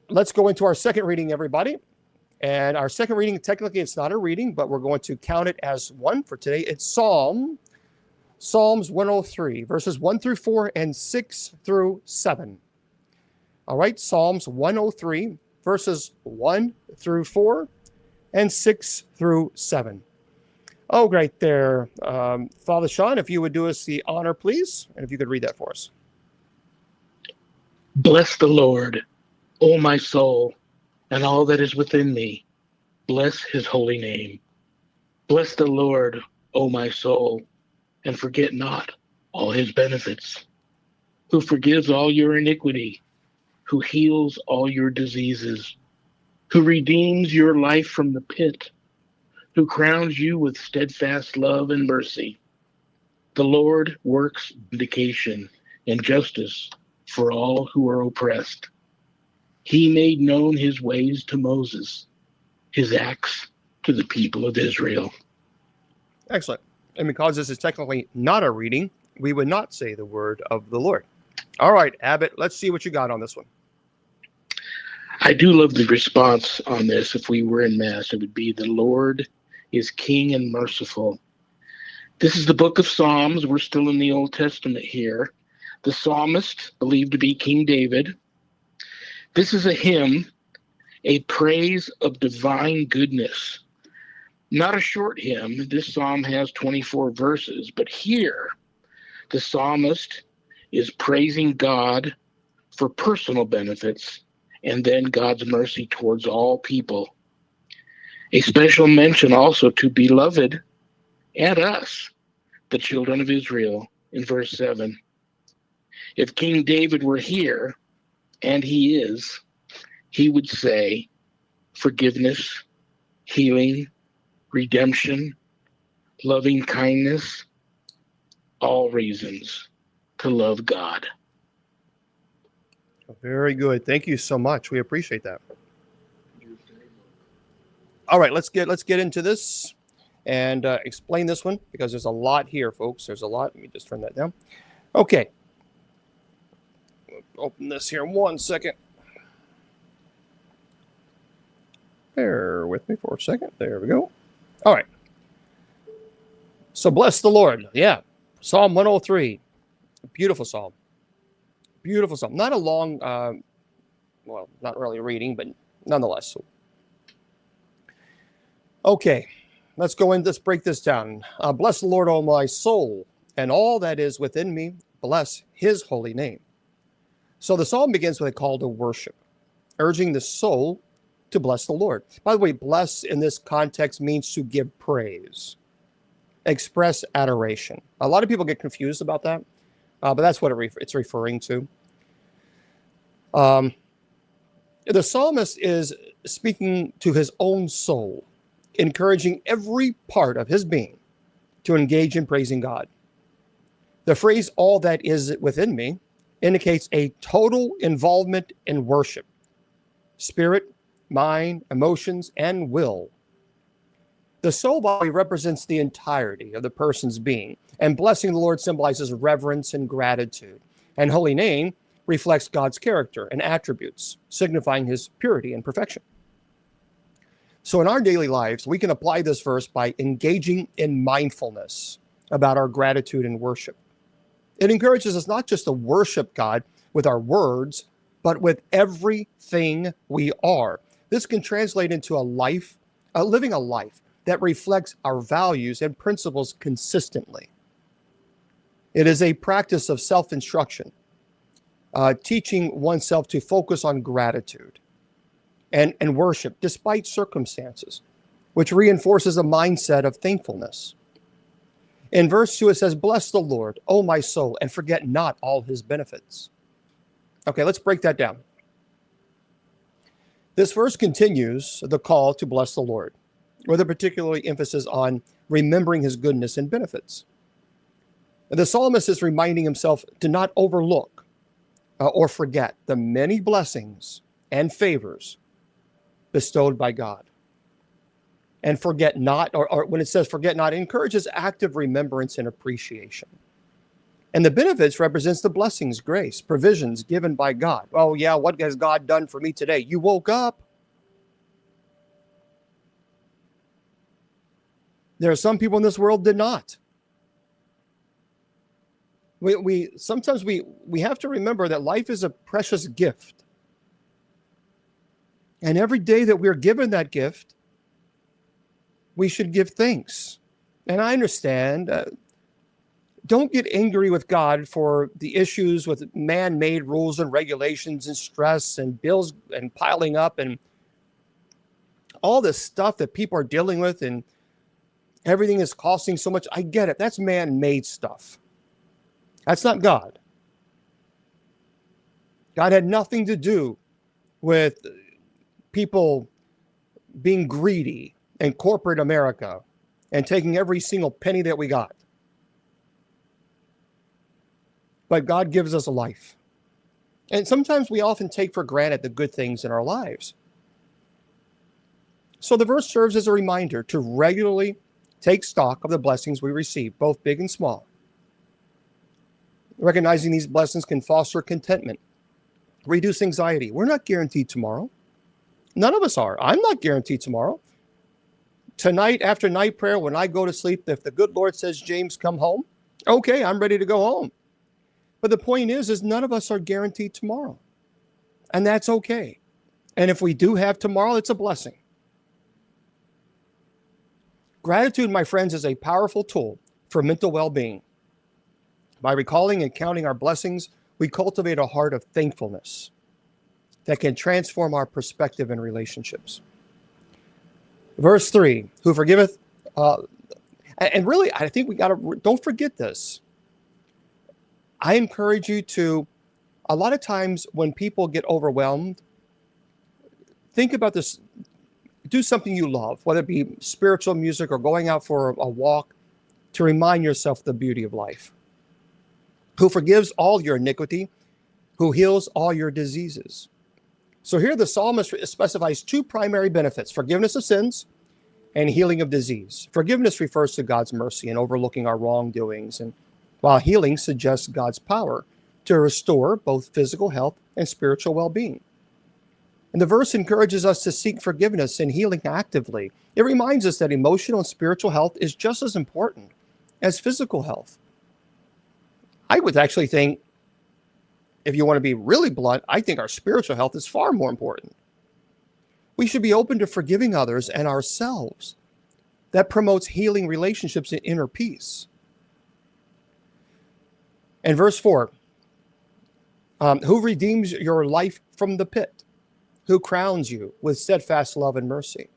let's go into our second reading, everybody. And our second reading, technically it's not a reading, but we're going to count it as one for today. It's Psalms 103, verses 1 through 4 and 6 through 7. All right, Psalms 103, verses 1 through 4 and 6 through 7. Oh, great there. Father Sean, if you would do us the honor, please, and if you could read that for us. Bless the Lord, O my soul, and all that is within me. Bless his holy name. Bless the Lord, O my soul, and forget not all his benefits, who forgives all your iniquity, who heals all your diseases, who redeems your life from the pit, who crowns you with steadfast love and mercy. The Lord works vindication and justice for all who are oppressed. He made known his ways to Moses, his acts to the people of Israel. Excellent. And because this is technically not a reading, we would not say the word of the Lord. All right, Abbott, let's see what you got on this one. I do love the response on this. If we were in Mass, it would be, the Lord is King and merciful. This is the book of Psalms. We're still in the Old Testament here. The psalmist, believed to be King David. This is a hymn, a praise of divine goodness. Not a short hymn. This psalm has 24 verses, but here the psalmist is praising God for personal benefits and then God's mercy towards all people. A special mention also to beloved and us, the children of Israel, in verse 7. If King David were here, and he is, he would say, forgiveness, healing, redemption, loving kindness, all reasons to love God. Very good. Thank you so much. We appreciate that. All right, let's get into this and explain this one, because there's a lot here, folks. There's a lot. Let me just turn that down. Okay. Open this here 1 second. Bear with me for a second. There we go. All right. So bless the Lord. Yeah. Psalm 103. Beautiful psalm. Beautiful psalm. Not a long, well, not really a reading, but nonetheless. Okay. Let's go in. Let's break this down. Bless the Lord, O my soul, and all that is within me. Bless his holy name. So the psalm begins with a call to worship, urging the soul to bless the Lord. By the way, bless in this context means to give praise, express adoration. A lot of people get confused about that, but that's what it's referring to. Um, the psalmist is speaking to his own soul, encouraging every part of his being to engage in praising God. The phrase, all that is within me, indicates a total involvement in worship, spirit, mind, emotions, and will. The soul body represents the entirety of the person's being, and blessing the Lord symbolizes reverence and gratitude. And holy name reflects God's character and attributes, signifying his purity and perfection. So in our daily lives, we can apply this verse by engaging in mindfulness about our gratitude and worship. It encourages us not just to worship God with our words, but with everything we are. This can translate into living a life that reflects our values and principles consistently. It is a practice of self-instruction, teaching oneself to focus on gratitude and worship despite circumstances, which reinforces a mindset of thankfulness. In verse 2, it says, "Bless the Lord, O my soul, and forget not all his benefits." Okay, let's break that down. This verse continues the call to bless the Lord, with a particular emphasis on remembering his goodness and benefits. The psalmist is reminding himself to not overlook or forget the many blessings and favors bestowed by God. And forget not, or when it says forget not, it encourages active remembrance and appreciation. And the benefits represents the blessings, grace, provisions given by God. Oh yeah, what has God done for me today? You woke up. There are some people in this world did not. Sometimes we have to remember that life is a precious gift. And every day that we're given that gift, we should give thanks. And I understand, don't get angry with God for the issues with man-made rules and regulations and stress and bills and piling up and all this stuff that people are dealing with, and everything is costing so much. I get it. That's man-made stuff. That's not God. God had nothing to do with people being greedy in corporate America and taking every single penny that we got. But God gives us a life. And sometimes we often take for granted the good things in our lives. So the verse serves as a reminder to regularly take stock of the blessings we receive, both big and small. Recognizing these blessings can foster contentment, reduce anxiety. We're not guaranteed tomorrow. None of us are. I'm not guaranteed tomorrow. Tonight, after night prayer, when I go to sleep, if the good Lord says, James, come home, okay, I'm ready to go home. But the point is none of us are guaranteed tomorrow. And that's okay. And if we do have tomorrow, it's a blessing. Gratitude, my friends, is a powerful tool for mental well-being. By recalling and counting our blessings, we cultivate a heart of thankfulness that can transform our perspective and relationships. Verse 3, who forgiveth, and really, I think don't forget this. I encourage you to, a lot of times when people get overwhelmed, think about this, do something you love, whether it be spiritual music or going out for a walk, to remind yourself the beauty of life. Who forgives all your iniquity, who heals all your diseases. So here the psalmist specifies two primary benefits: forgiveness of sins and healing of disease. Forgiveness refers to God's mercy and overlooking our wrongdoings, and while healing suggests God's power to restore both physical health and spiritual well-being. And the verse encourages us to seek forgiveness and healing actively. It reminds us that emotional and spiritual health is just as important as physical health. I would actually think, if you want to be really blunt, I think our spiritual health is far more important. We should be open to forgiving others and ourselves. That promotes healing relationships and inner peace. And verse 4, who redeems your life from the pit, who crowns you with steadfast love and mercy.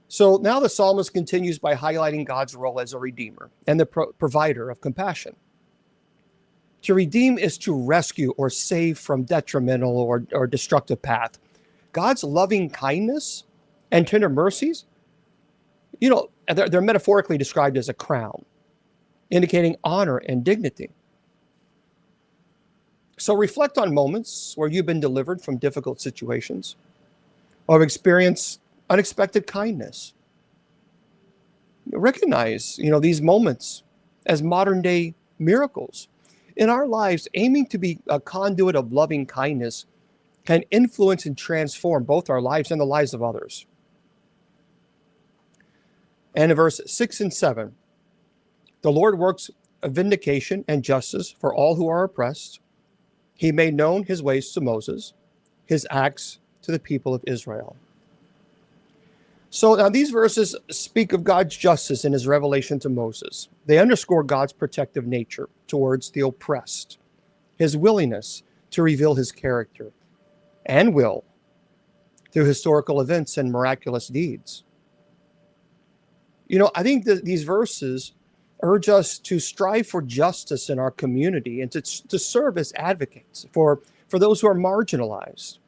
So now the psalmist continues by highlighting God's role as a redeemer and the provider of compassion. To redeem is to rescue or save from detrimental or destructive path. God's loving kindness and tender mercies, they're metaphorically described as a crown, indicating honor and dignity. So reflect on moments where you've been delivered from difficult situations or have experienced unexpected kindness. Recognize, these moments as modern day miracles. In our lives, aiming to be a conduit of loving kindness can influence and transform both our lives and the lives of others. And in verse 6 and 7, the Lord works a vindication and justice for all who are oppressed. He made known his ways to Moses, his acts to the people of Israel. So now these verses speak of God's justice in his revelation to Moses. They underscore God's protective nature towards the oppressed, his willingness to reveal his character and will through historical events and miraculous deeds. I think that these verses urge us to strive for justice in our community and to serve as advocates for those who are marginalized.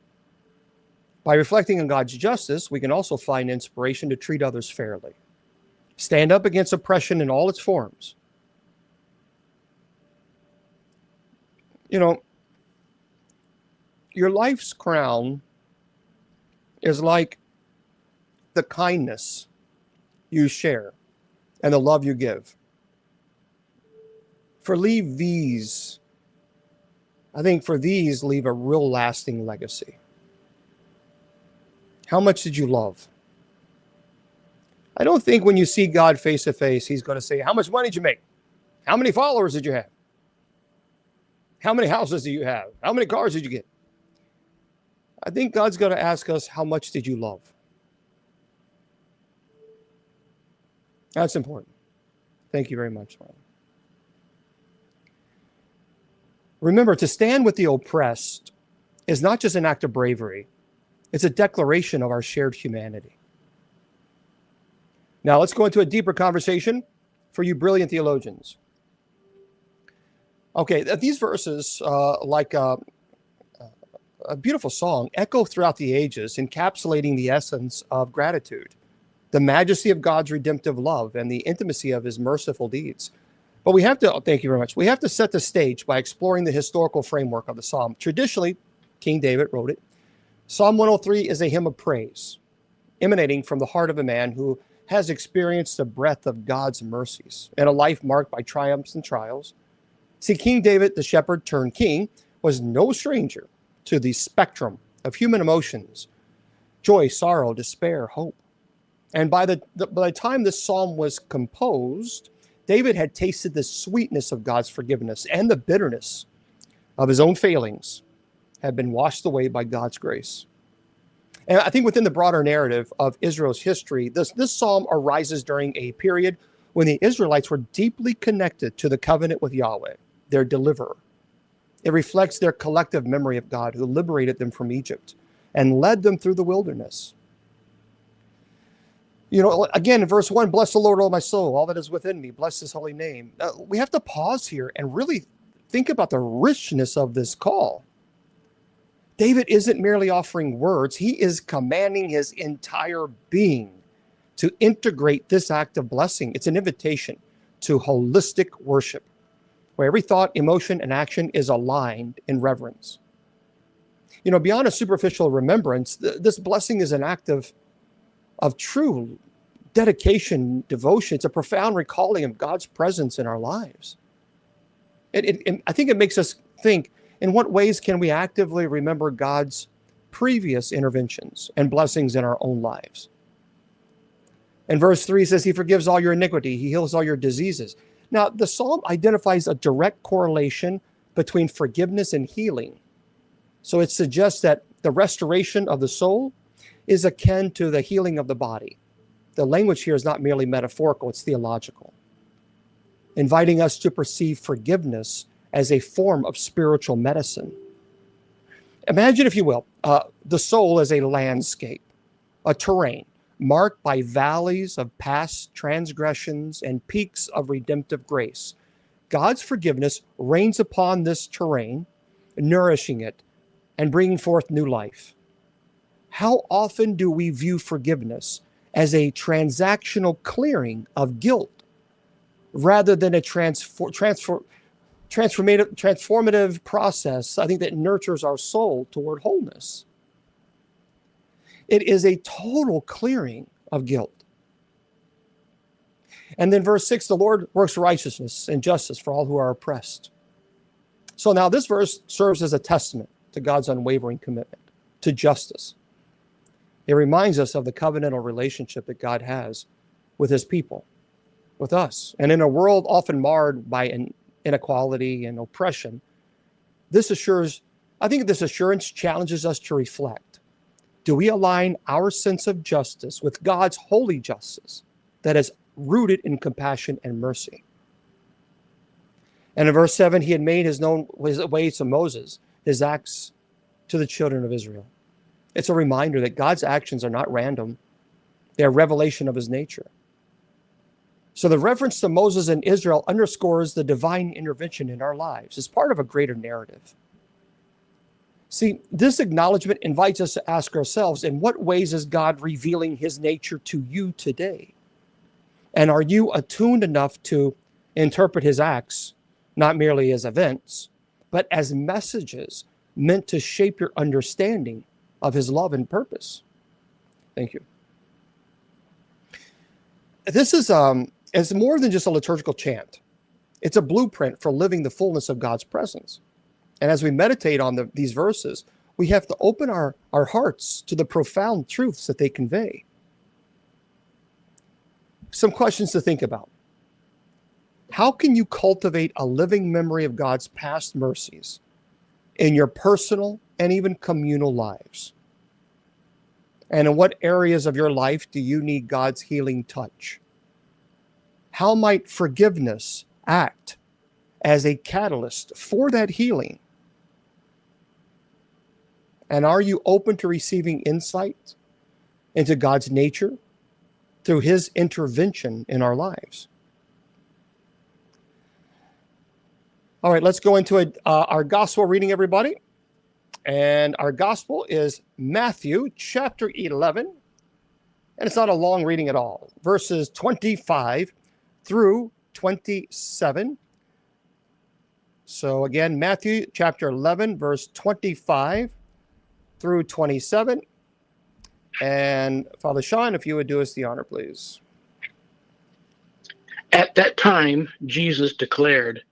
By reflecting on God's justice, we can also find inspiration to treat others fairly. Stand up against oppression in all its forms. Your life's crown is like the kindness you share and the love you give. Leave these leave a real lasting legacy. How much did you love? I don't think when you see God face to face, he's going to say, how much money did you make? How many followers did you have? How many houses do you have? How many cars did you get? I think God's going to ask us, how much did you love? That's important. Thank you very much, Marlon. Remember, to stand with the oppressed is not just an act of bravery. It's a declaration of our shared humanity. Now, let's go into a deeper conversation for you brilliant theologians. Okay, these verses, like a beautiful song, echo throughout the ages, encapsulating the essence of gratitude, the majesty of God's redemptive love, and the intimacy of his merciful deeds. But thank you very much. We have to set the stage by exploring the historical framework of the psalm. Traditionally, King David wrote it. Psalm 103 is a hymn of praise, emanating from the heart of a man who has experienced the breadth of God's mercies and a life marked by triumphs and trials. See, King David, the shepherd turned king, was no stranger to the spectrum of human emotions: joy, sorrow, despair, hope. And by the time this psalm was composed, David had tasted the sweetness of God's forgiveness, and the bitterness of his own failings had been washed away by God's grace. And I think within the broader narrative of Israel's history, this psalm arises during a period when the Israelites were deeply connected to the covenant with Yahweh, their deliverer. It reflects their collective memory of God, who liberated them from Egypt and led them through the wilderness. Again, in verse 1, bless the Lord, O my soul, all that is within me, bless his holy name. We have to pause here and really think about the richness of this call. David isn't merely offering words, he is commanding his entire being to integrate this act of blessing. It's an invitation to holistic worship, where every thought, emotion, and action is aligned in reverence. Beyond a superficial remembrance, this blessing is an act of true dedication, devotion. It's a profound recalling of God's presence in our lives. I think it makes us think, in what ways can we actively remember God's previous interventions and blessings in our own lives? And verse 3 says, he forgives all your iniquity, he heals all your diseases. Now, the psalm identifies a direct correlation between forgiveness and healing. So it suggests that the restoration of the soul is akin to the healing of the body. The language here is not merely metaphorical, it's theological, inviting us to perceive forgiveness as a form of spiritual medicine. Imagine, if you will, the soul as a landscape, a terrain marked by valleys of past transgressions and peaks of redemptive grace. God's forgiveness rains upon this terrain, nourishing it and bringing forth new life. How often do we view forgiveness as a transactional clearing of guilt rather than a transformative process, I think, that nurtures our soul toward wholeness? It is a total clearing of guilt. And then verse 6, the Lord works righteousness and justice for all who are oppressed. So now this verse serves as a testament to God's unwavering commitment to justice. It reminds us of the covenantal relationship that God has with his people, with us. And in a world often marred by inequality and oppression, I think this assurance challenges us to reflect. Do we align our sense of justice with God's holy justice that is rooted in compassion and mercy? And in verse 7, he had made his ways to Moses, his acts to the children of Israel. It's a reminder that God's actions are not random. They are revelation of his nature. So the reference to Moses and Israel underscores the divine intervention in our lives as part of a greater narrative. See, this acknowledgement invites us to ask ourselves, in what ways is God revealing his nature to you today? And are you attuned enough to interpret his acts, not merely as events, but as messages meant to shape your understanding of his love and purpose? Thank you. This is it's more than just a liturgical chant. It's a blueprint for living the fullness of God's presence. And as we meditate on these verses, we have to open our hearts to the profound truths that they convey. Some questions to think about. How can you cultivate a living memory of God's past mercies in your personal and even communal lives? And in what areas of your life do you need God's healing touch? How might forgiveness act as a catalyst for that healing? And are you open to receiving insight into God's nature through his intervention in our lives? All right, let's go into our gospel reading, everybody. And our gospel is Matthew chapter 11. And it's not a long reading at all. Verses 25 through 27. So again, Matthew chapter 11, verse 25 through 27. And Father Sean, if you would do us the honor, please. At that time, Jesus declared,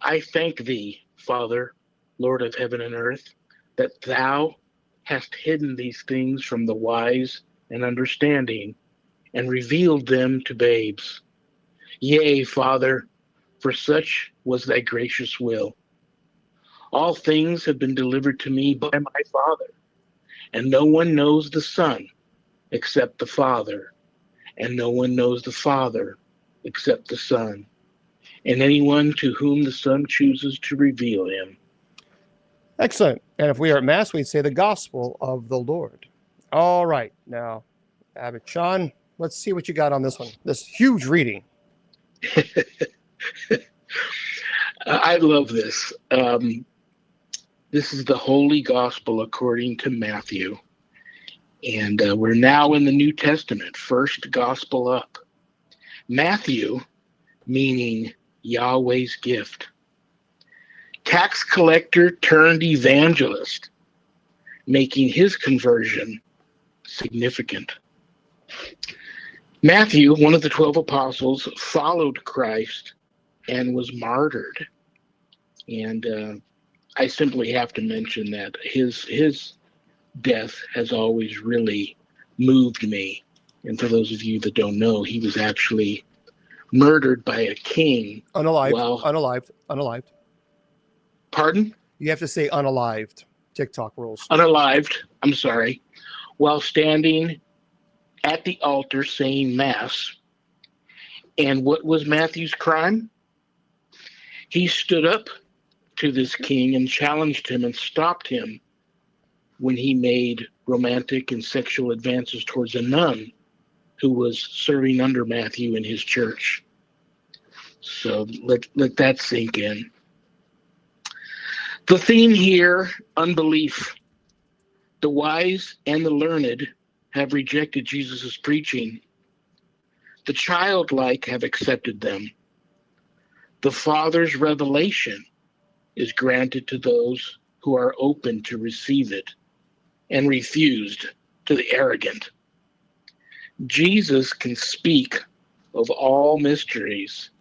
I thank thee, Father, Lord of heaven and earth, that thou hast hidden these things from the wise and understanding and revealed them to babes. Yea, Father, for such was thy gracious will. All things have been delivered to me by my Father, and no one knows the Son except the Father, and no one knows the Father except the Son, and anyone to whom the Son chooses to reveal him. Excellent. And if we are at Mass, we'd say the gospel of the Lord. All right. Now, Abbot Sean, let's see what you got on this one. This huge reading. I love this. This is the Holy Gospel according to Matthew. And we're now in the New Testament, first gospel up. Matthew, meaning Yahweh's gift. Tax collector turned evangelist, making his conversion significant. Matthew, one of the 12 apostles, followed Christ and was martyred. And I simply have to mention that his death has always really moved me. And for those of you that don't know, he was actually murdered by a king. Unalived. Pardon? You have to say unalived. TikTok rules. Unalived, I'm sorry. While standing at the altar saying Mass. And what was Matthew's crime? He stood up to this king and challenged him and stopped him when he made romantic and sexual advances towards a nun who was serving under Matthew in his church. So let that sink in. The theme here, unbelief. The wise and the learned have rejected Jesus' preaching. The childlike have accepted them. The Father's revelation is granted to those who are open to receive it and refused to the arrogant. Jesus can speak of all mysteries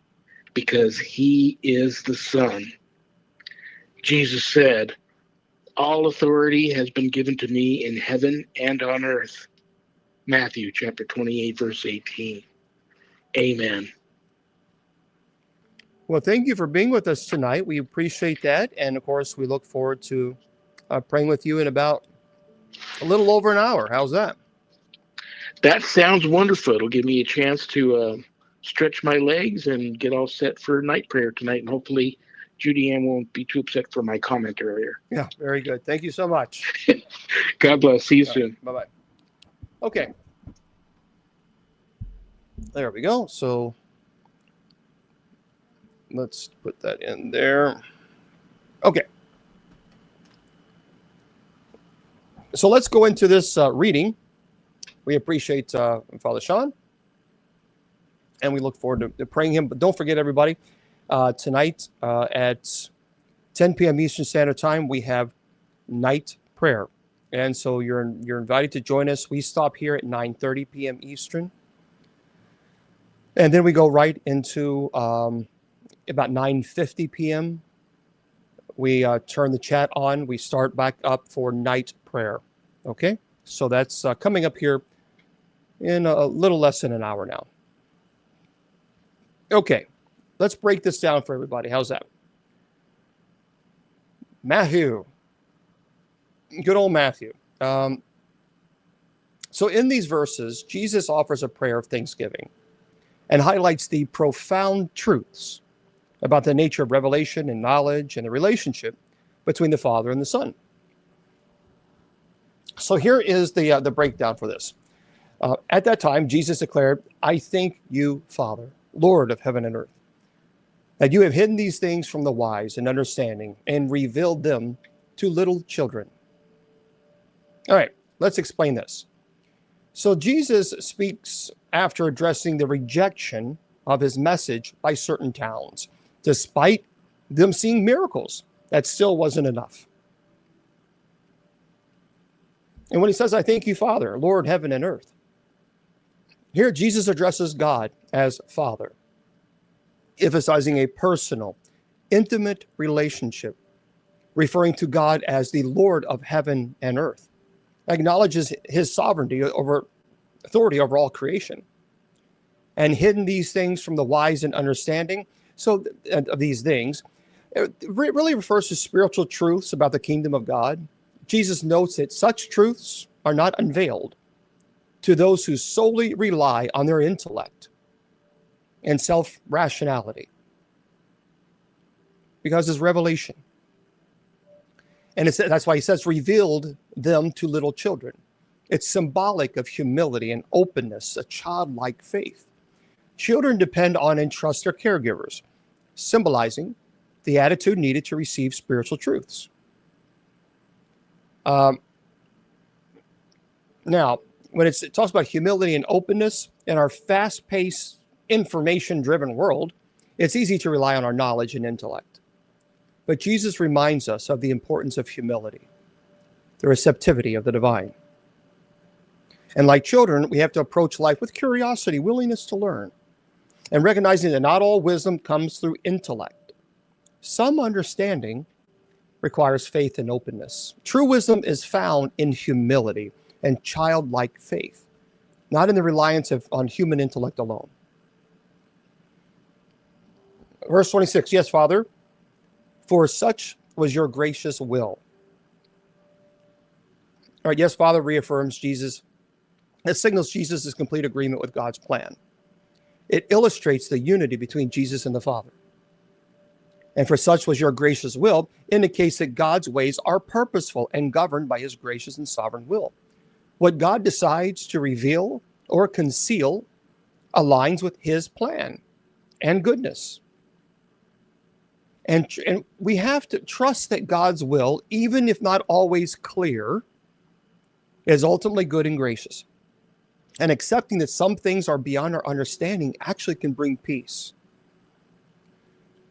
because he is the Son. Jesus said, "All authority has been given to me in heaven and on earth." Matthew chapter 28, verse 18. Amen. Well, thank you for being with us tonight. We appreciate that. And of course, we look forward to praying with you in about a little over an hour. How's that? That sounds wonderful. It'll give me a chance to stretch my legs and get all set for night prayer tonight. And hopefully Judy Ann won't be too upset for my comment earlier. Yeah, very good. Thank you so much. God bless. See you soon. Bye-bye. Okay. There we go. So let's put that in there. Okay. So let's go into this reading. We appreciate Father Sean, and we look forward to praying him. But don't forget, everybody, tonight at 10 p.m. Eastern Standard Time, we have night prayer. And so you're invited to join us. We stop here at 9:30 p.m. Eastern. And then we go right into about 9:50 p.m. We turn the chat on. We start back up for night prayer. Okay? So that's coming up here in a little less than an hour now. Okay. Let's break this down for everybody. How's that? Matthew. Good old Matthew. So in these verses, Jesus offers a prayer of thanksgiving and highlights the profound truths about the nature of revelation and knowledge and the relationship between the Father and the Son. So here is the breakdown for this. At that time, Jesus declared, "I thank you, Father, Lord of heaven and earth, that you have hidden these things from the wise and understanding and revealed them to little children." All right, let's explain this. So Jesus speaks after addressing the rejection of his message by certain towns, despite them seeing miracles. That still wasn't enough. And when he says, "I thank you, Father, Lord, heaven and earth," here Jesus addresses God as Father, emphasizing a personal, intimate relationship, referring to God as the Lord of heaven and earth, acknowledges his sovereignty over authority over all creation, and hidden these things from the wise and understanding. So of these things, it really refers to spiritual truths about the kingdom of God. Jesus notes that such truths are not unveiled to those who solely rely on their intellect and self-rationality, because it's revelation. And that's why he says, revealed them to little children. It's symbolic of humility and openness, a childlike faith. Children depend on and trust their caregivers, symbolizing the attitude needed to receive spiritual truths. Now, when it talks about humility and openness in our fast-paced, information-driven world, it's easy to rely on our knowledge and intellect. But Jesus reminds us of the importance of humility, the receptivity of the divine. And like children, we have to approach life with curiosity, willingness to learn, and recognizing that not all wisdom comes through intellect. Some understanding requires faith and openness. True wisdom is found in humility and childlike faith, not in the reliance on human intellect alone. Verse 26, "Yes, Father, for such was your gracious will." All right, yes, Father reaffirms Jesus. It signals Jesus' complete agreement with God's plan. It illustrates the unity between Jesus and the Father. And "for such was your gracious will" indicates that God's ways are purposeful and governed by his gracious and sovereign will. What God decides to reveal or conceal aligns with his plan and goodness. And we have to trust that God's will, even if not always clear, is ultimately good and gracious. And accepting that some things are beyond our understanding actually can bring peace.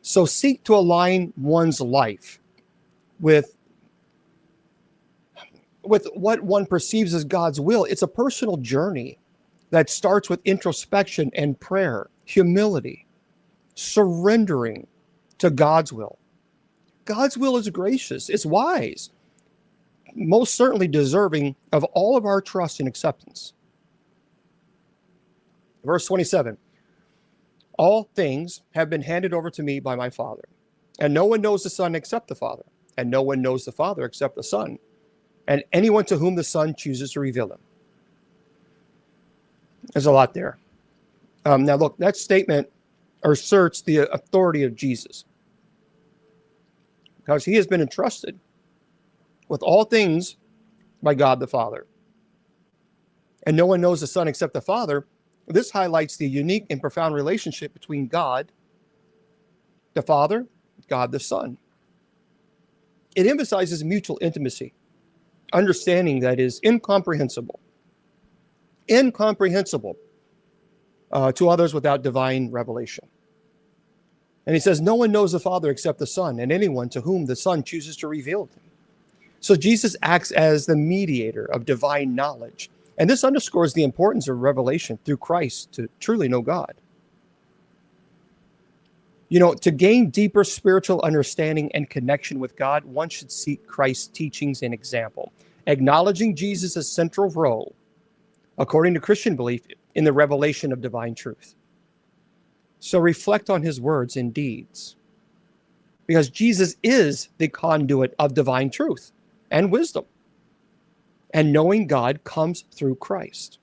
So seek to align one's life with what one perceives as God's will. It's a personal journey that starts with introspection and prayer, humility, surrendering to God's will. God's will is gracious, it's wise, most certainly deserving of all of our trust and acceptance. Verse 27, all things have been handed over to me by my Father, and no one knows the Son except the Father, and no one knows the Father except the Son, and anyone to whom the Son chooses to reveal him. There's a lot there. Now look, that statement asserts the authority of Jesus, because he has been entrusted with all things by God the Father. And no one knows the Son except the Father. This highlights the unique and profound relationship between God the Father, God the Son. It emphasizes mutual intimacy, understanding that is incomprehensible to others without divine revelation. And he says, no one knows the Father except the Son, and anyone to whom the Son chooses to reveal him. So Jesus acts as the mediator of divine knowledge. And this underscores the importance of revelation through Christ to truly know God. You know, to gain deeper spiritual understanding and connection with God, one should seek Christ's teachings and example, acknowledging Jesus' central role, according to Christian belief, in the revelation of divine truth. So reflect on his words and deeds, because Jesus is the conduit of divine truth and wisdom. And knowing God comes through Christ.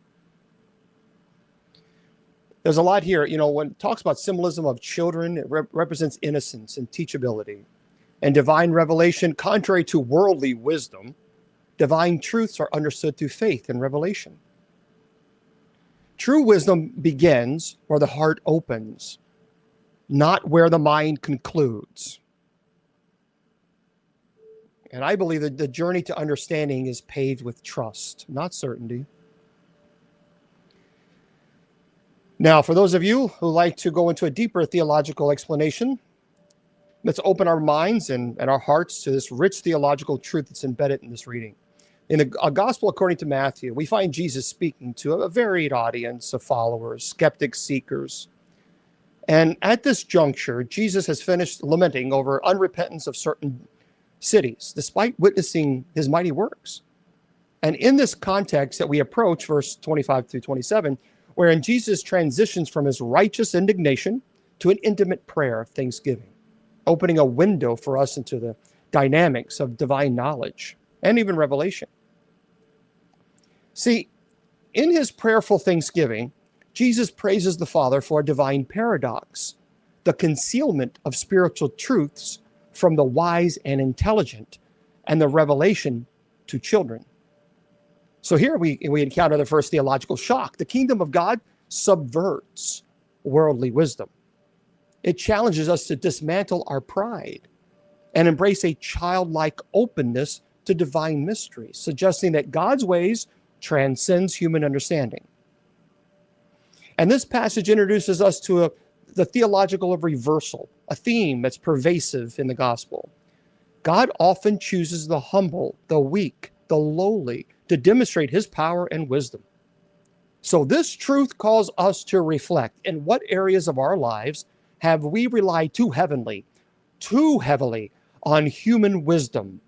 There's a lot here. You know, when it talks about symbolism of children, it represents innocence and teachability. And divine revelation, contrary to worldly wisdom, divine truths are understood through faith and revelation. True wisdom begins where the heart opens, not where the mind concludes. And I believe that the journey to understanding is paved with trust, not certainty. Now, for those of you who like to go into a deeper theological explanation, let's open our minds and our hearts to this rich theological truth that's embedded in this reading. In the Gospel according to Matthew, we find Jesus speaking to a varied audience of followers, skeptics, seekers. And at this juncture, Jesus has finished lamenting over unrepentance of certain cities, despite witnessing his mighty works. And in this context that we approach, verse 25 through 27, wherein Jesus transitions from his righteous indignation to an intimate prayer of thanksgiving, opening a window for us into the dynamics of divine knowledge and even revelation. See, in his prayerful thanksgiving, Jesus praises the Father for a divine paradox, the concealment of spiritual truths from the wise and intelligent, and the revelation to children. So here we encounter the first theological shock. The kingdom of God subverts worldly wisdom. It challenges us to dismantle our pride and embrace a childlike openness to divine mysteries, suggesting that God's ways transcends human understanding. And this passage introduces us to the theological reversal, a theme that's pervasive in the gospel. God often chooses the humble, the weak, the lowly to demonstrate his power and wisdom. So this truth calls us to reflect in what areas of our lives have we relied too heavily on human wisdom,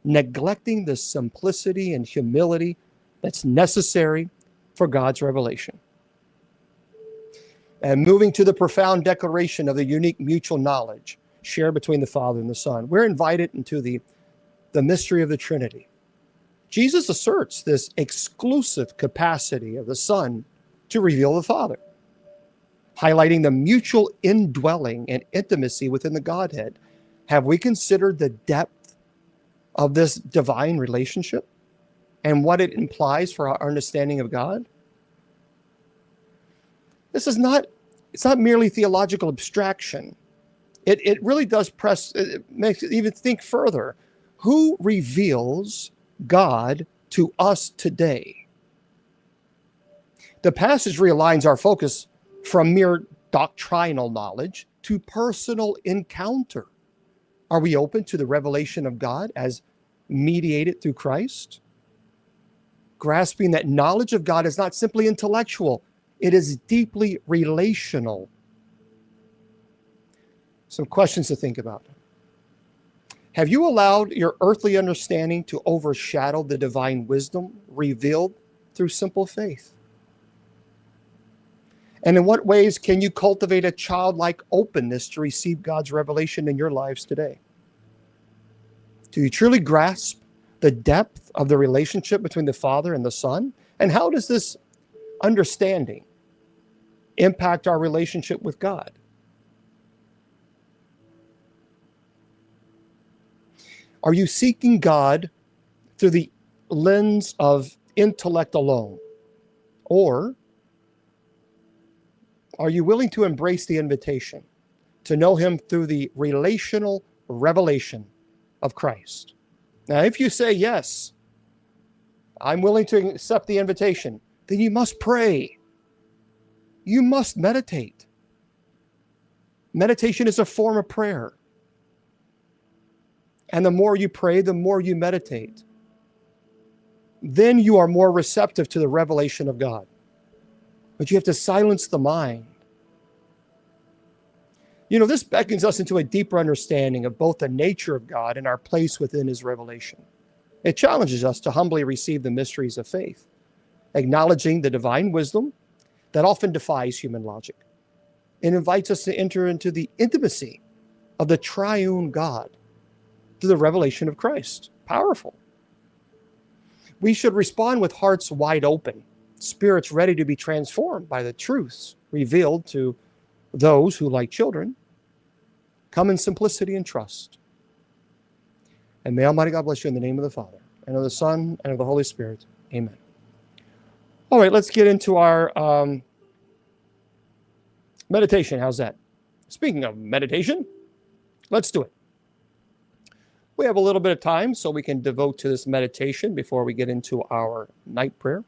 neglecting the simplicity and humility that's necessary for God's revelation. And moving to the profound declaration of the unique mutual knowledge shared between the Father and the Son, we're invited into the mystery of the Trinity. Jesus asserts this exclusive capacity of the Son to reveal the Father, highlighting the mutual indwelling and intimacy within the Godhead. Have we considered the depth of this divine relationship and what it implies for our understanding of God? It's not merely theological abstraction. It really does it makes it even think further. Who reveals God to us today? The passage realigns our focus from mere doctrinal knowledge to personal encounter. Are we open to the revelation of God as mediated through Christ? Grasping that knowledge of God is not simply intellectual, it is deeply relational. Some questions to think about. Have you allowed your earthly understanding to overshadow the divine wisdom revealed through simple faith? And in what ways can you cultivate a childlike openness to receive God's revelation in your lives today? Do you truly grasp the depth of the relationship between the Father and the Son? And how does this understanding impact our relationship with God? Are you seeking God through the lens of intellect alone? Or are you willing to embrace the invitation to know him through the relational revelation of Christ? Now, if you say, yes, I'm willing to accept the invitation, then you must pray. You must meditate. Meditation is a form of prayer. And the more you pray, the more you meditate. Then you are more receptive to the revelation of God. But you have to silence the mind. You know, this beckons us into a deeper understanding of both the nature of God and our place within his revelation. It challenges us to humbly receive the mysteries of faith, acknowledging the divine wisdom that often defies human logic. It invites us to enter into the intimacy of the triune God through the revelation of Christ. Powerful. We should respond with hearts wide open, spirits ready to be transformed by the truths revealed to those who, like children, come in simplicity and trust. And may Almighty God bless you in the name of the Father, and of the Son, and of the Holy Spirit. Amen. All right, let's get into our meditation. How's that? Speaking of meditation, let's do it. We have a little bit of time, so we can devote to this meditation before we get into our night prayer.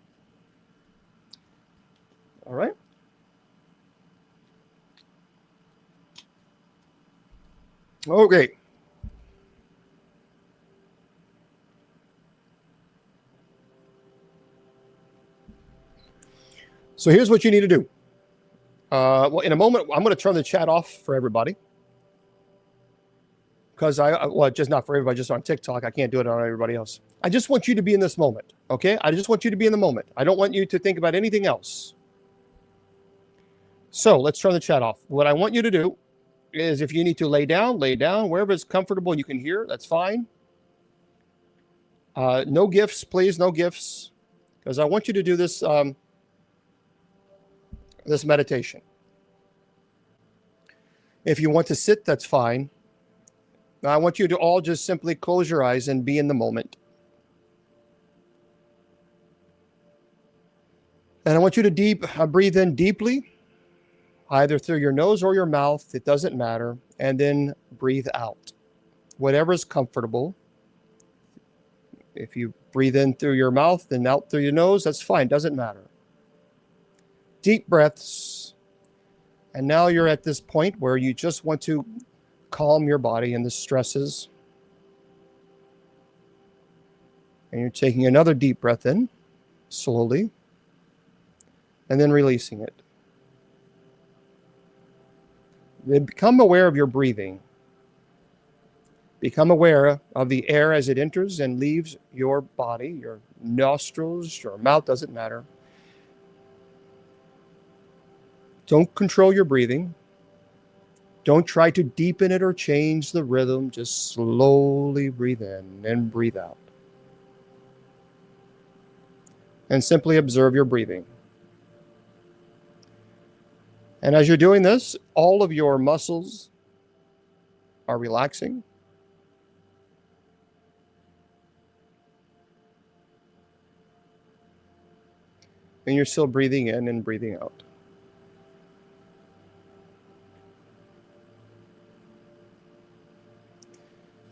All right. Okay. So here's what you need to do. Well, in a moment, I'm going to turn the chat off for everybody. Because just not for everybody, just on TikTok. I can't do it on everybody else. I just want you to be in this moment, okay? I just want you to be in the moment. I don't want you to think about anything else. So let's turn the chat off. What I want you to do is, if you need to lay down, wherever it's comfortable, you can hear, that's fine. No gifts, please, no gifts, because I want you to do this, this meditation. If you want to sit, that's fine. I want you to all just simply close your eyes and be in the moment. And I want you to breathe in deeply, either through your nose or your mouth. It doesn't matter. And then breathe out. Whatever is comfortable. If you breathe in through your mouth and out through your nose, that's fine. Doesn't matter. Deep breaths. And now you're at this point where you just want to calm your body and the stresses. And you're taking another deep breath in, slowly, and then releasing it. Then become aware of your breathing. Become aware of the air as it enters and leaves your body, your nostrils, your mouth, doesn't matter. Don't control your breathing. Don't try to deepen it or change the rhythm. Just slowly breathe in and breathe out. And simply observe your breathing. And as you're doing this, all of your muscles are relaxing. And you're still breathing in and breathing out.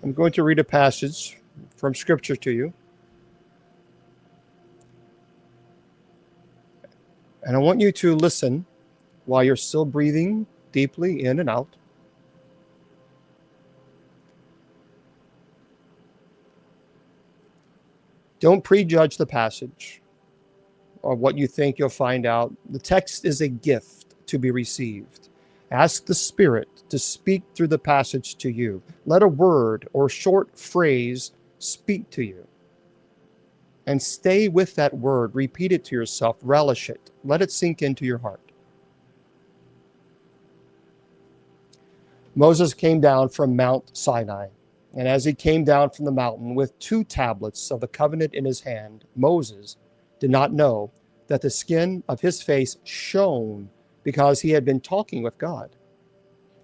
I'm going to read a passage from Scripture to you. And I want you to listen while you're still breathing deeply in and out. Don't prejudge the passage or what you think you'll find out. The text is a gift to be received. Ask the Spirit to speak through the passage to you. Let a word or short phrase speak to you. And stay with that word. Repeat it to yourself. Relish it. Let it sink into your heart. Moses came down from Mount Sinai. And as he came down from the mountain with 2 tablets of the covenant in his hand, Moses did not know that the skin of his face shone because he had been talking with God.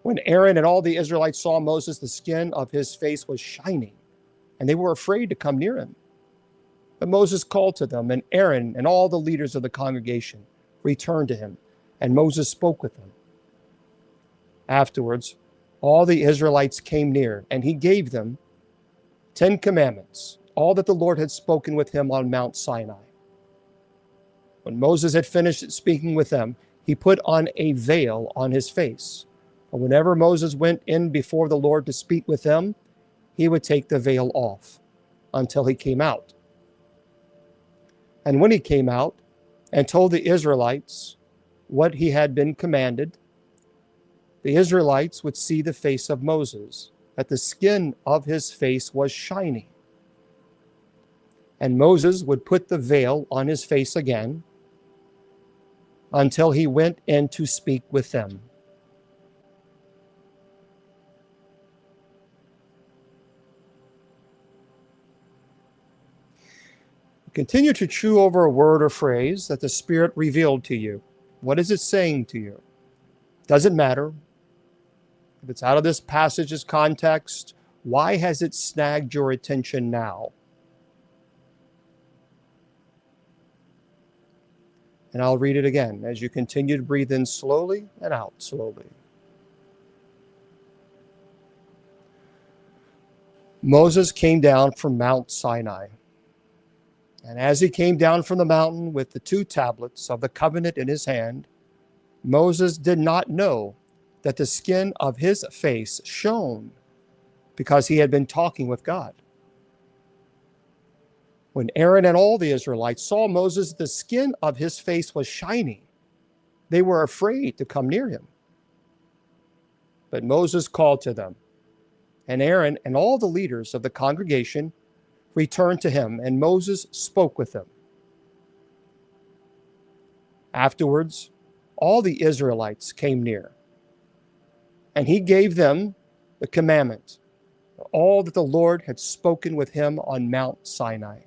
When Aaron and all the Israelites saw Moses, the skin of his face was shining, and they were afraid to come near him. But Moses called to them, and Aaron and all the leaders of the congregation returned to him, and Moses spoke with them. Afterwards, all the Israelites came near, and he gave them 10 commandments, all that the Lord had spoken with him on Mount Sinai. When Moses had finished speaking with them, he put on a veil on his face. But whenever Moses went in before the Lord to speak with them, he would take the veil off until he came out. And when he came out and told the Israelites what he had been commanded, the Israelites would see the face of Moses, that the skin of his face was shining. And Moses would put the veil on his face again until he went in to speak with them. Continue to chew over a word or phrase that the Spirit revealed to you. What is it saying to you? Doesn't matter. If it's out of this passage's context, why has it snagged your attention now? And I'll read it again as you continue to breathe in slowly and out slowly. Moses came down from Mount Sinai. And as he came down from the mountain with the 2 tablets of the covenant in his hand, Moses did not know that the skin of his face shone because he had been talking with God. When Aaron and all the Israelites saw Moses, the skin of his face was shining. They were afraid to come near him. But Moses called to them, and Aaron and all the leaders of the congregation returned to him, and Moses spoke with them. Afterwards, all the Israelites came near, and he gave them the commandment, all that the Lord had spoken with him on Mount Sinai.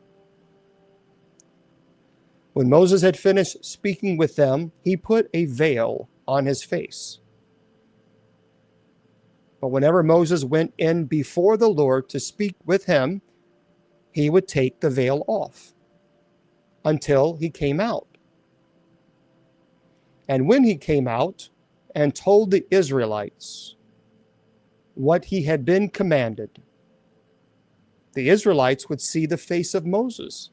When Moses had finished speaking with them, he put a veil on his face. But whenever Moses went in before the Lord to speak with him, he would take the veil off until he came out. And when he came out and told the Israelites what he had been commanded, the Israelites would see the face of Moses,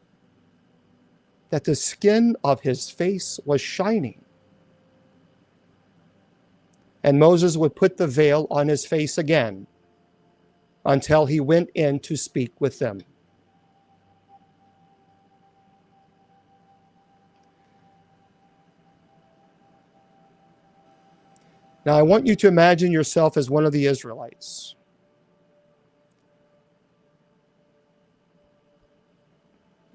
that the skin of his face was shining. And Moses would put the veil on his face again until he went in to speak with them. Now, I want you to imagine yourself as one of the Israelites.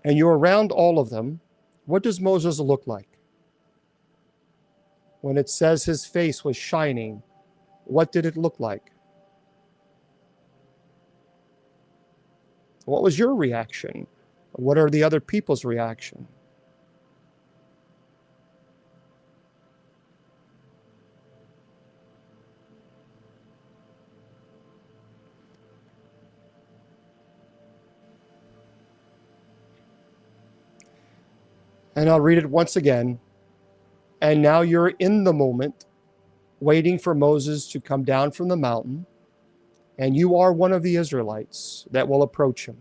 And you're around all of them. What does Moses look like? When it says his face was shining, what did it look like? What was your reaction? What are the other people's reaction? And I'll read it once again. And now you're in the moment, waiting for Moses to come down from the mountain and you are one of the Israelites that will approach him.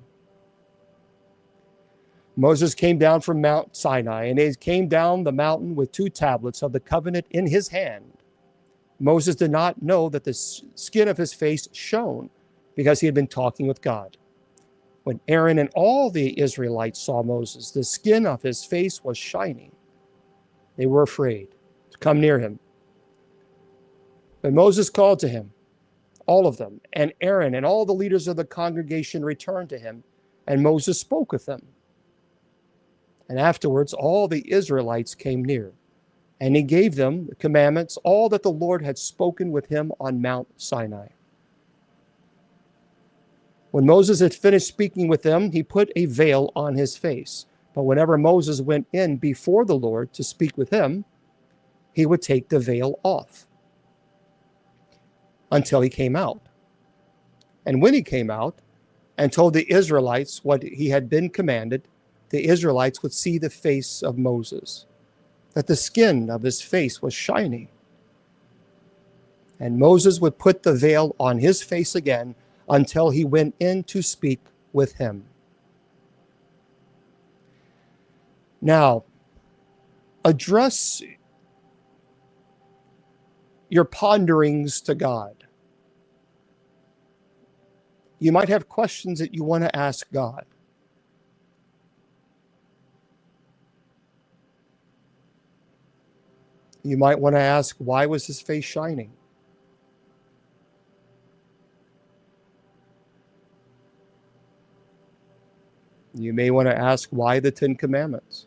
Moses came down from Mount Sinai, and he came down the mountain with 2 tablets of the covenant in his hand. Moses did not know that the skin of his face shone, because he had been talking with God. When Aaron and all the Israelites saw Moses, the skin of his face was shining. They were afraid to come near him. But Moses called to him, all of them, and Aaron and all the leaders of the congregation returned to him, and Moses spoke with them. And afterwards, all the Israelites came near, and he gave them the commandments, all that the Lord had spoken with him on Mount Sinai. When Moses had finished speaking with them, he put a veil on his face. But whenever Moses went in before the Lord to speak with him, he would take the veil off until he came out. And when he came out and told the Israelites what he had been commanded, the Israelites would see the face of Moses, that the skin of his face was shining. And Moses would put the veil on his face again until he went in to speak with him. Now, address your ponderings to God. You might have questions that you want to ask God. You might want to ask, why was his face shining? You may want to ask, why the 10 Commandments?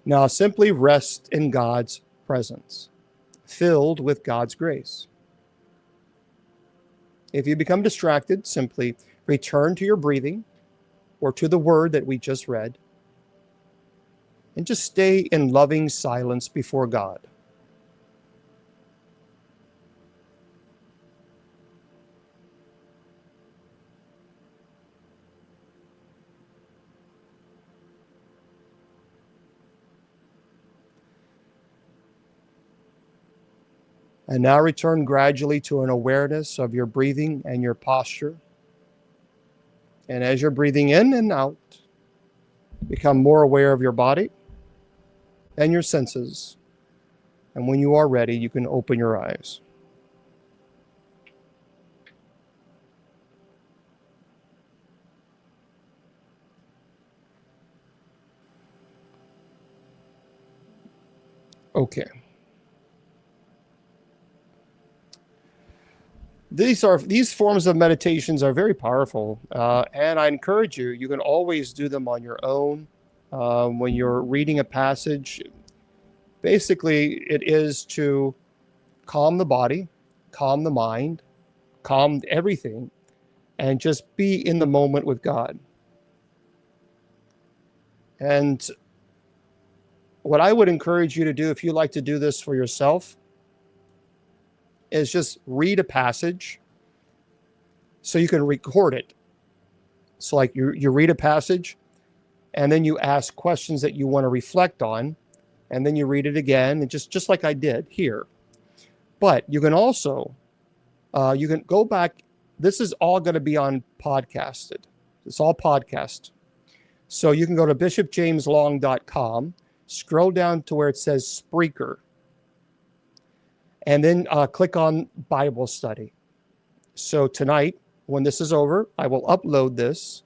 Now, simply rest in God's presence, filled with God's grace. If you become distracted, simply return to your breathing or to the word that we just read, and just stay in loving silence before God. And now return gradually to an awareness of your breathing and your posture. And as you're breathing in and out, become more aware of your body and your senses. And when you are ready, you can open your eyes. Okay. These forms of meditations are very powerful, and I encourage you. You can always do them on your own when you're reading a passage. Basically, it is to calm the body, calm the mind, calm everything, and just be in the moment with God. And what I would encourage you to do, if you like to do this for yourself, is just read a passage so you can record it. So like you read a passage and then you ask questions that you want to reflect on, and then you read it again, and just like I did here. But you can also, you can go back. This is all going to be on podcasted. It's all podcast. So you can go to bishopjameslong.com, scroll down to where it says Spreaker, and then click on Bible study. So tonight, when this is over, I will upload this,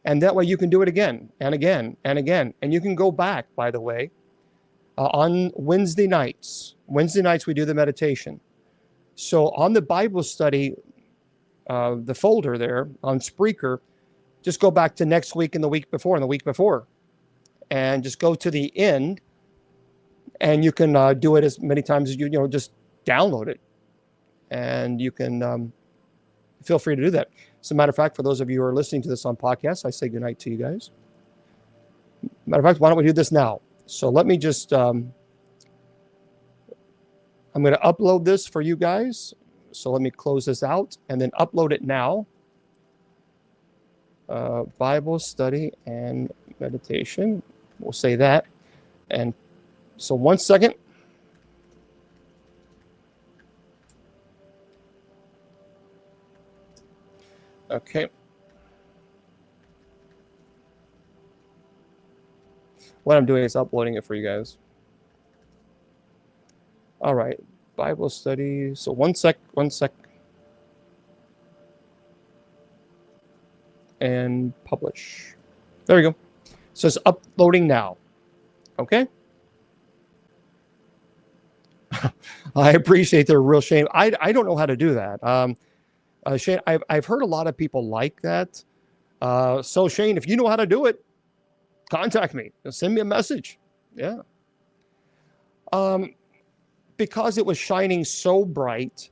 and that way you can do it again and again and again. And you can go back, by the way, on Wednesday nights. Wednesday nights we do the meditation. So on the Bible study, the folder there on Spreaker, just go back to next week and the week before and the week before, and just go to the end, and you can do it as many times as you just download it, and you can feel free to do that. As a matter of fact, for those of you who are listening to this on podcast, I say goodnight to you guys. Matter of fact, why don't we do this now? So let me just, I'm going to upload this for you guys. So let me close this out and then upload it now. Bible study and meditation. We'll say that. And so 1 second. Okay. What I'm doing is uploading it for you guys. All right. Bible study. So 1 sec. And publish. There we go. So it's uploading now. Okay. I appreciate the real Shane. I don't know how to do that. Shane, I've heard a lot of people like that. So Shane, if you know how to do it, contact me. Send me a message. Yeah. Because it was shining so bright.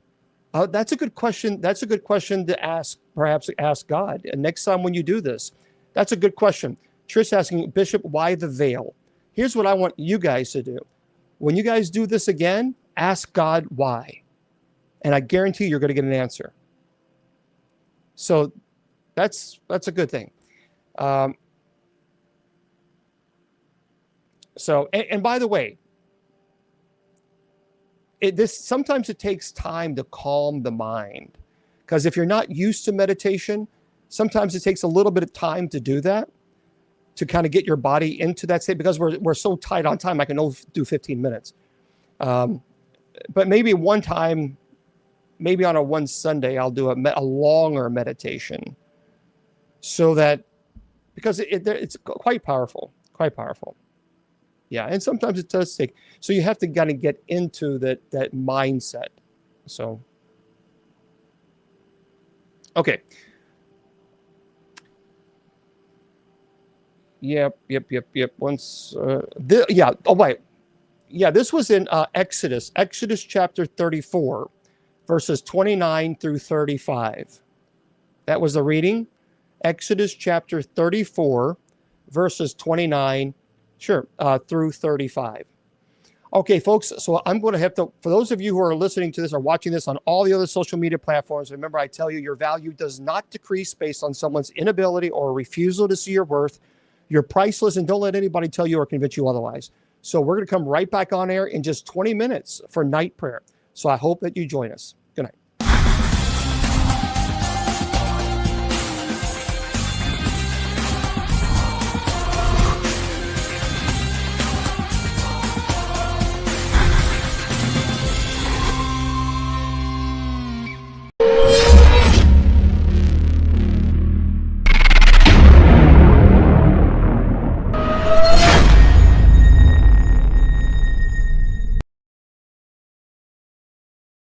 That's a good question. That's a good question to ask. Perhaps ask God. And next time when you do this, that's a good question. Trish asking, Bishop, why the veil? Here's what I want you guys to do. When you guys do this again, ask God why. And I guarantee you're going to get an answer. So that's a good thing. And by the way, sometimes it takes time to calm the mind, because if you're not used to meditation, sometimes it takes a little bit of time to do that, to kind of get your body into that state, because we're so tight on time. I can only do 15 minutes. But maybe one time, maybe on one Sunday, I'll do a longer meditation, so that, because it's quite powerful, quite powerful. Yeah, and sometimes it does take. So you have to kind of get into that mindset. So, okay. Yep. Once, yeah. Oh wait, yeah. This was in Exodus chapter 34, verses 29 through 35. That was the reading. Exodus chapter 34, verses 29. Through 35. Okay, folks, so I'm going to have to, for those of you who are listening to this or watching this on all the other social media platforms, remember I tell you, your value does not decrease based on someone's inability or refusal to see your worth. You're priceless, and don't let anybody tell you or convince you otherwise. So we're going to come right back on air in just 20 minutes for night prayer. So I hope that you join us.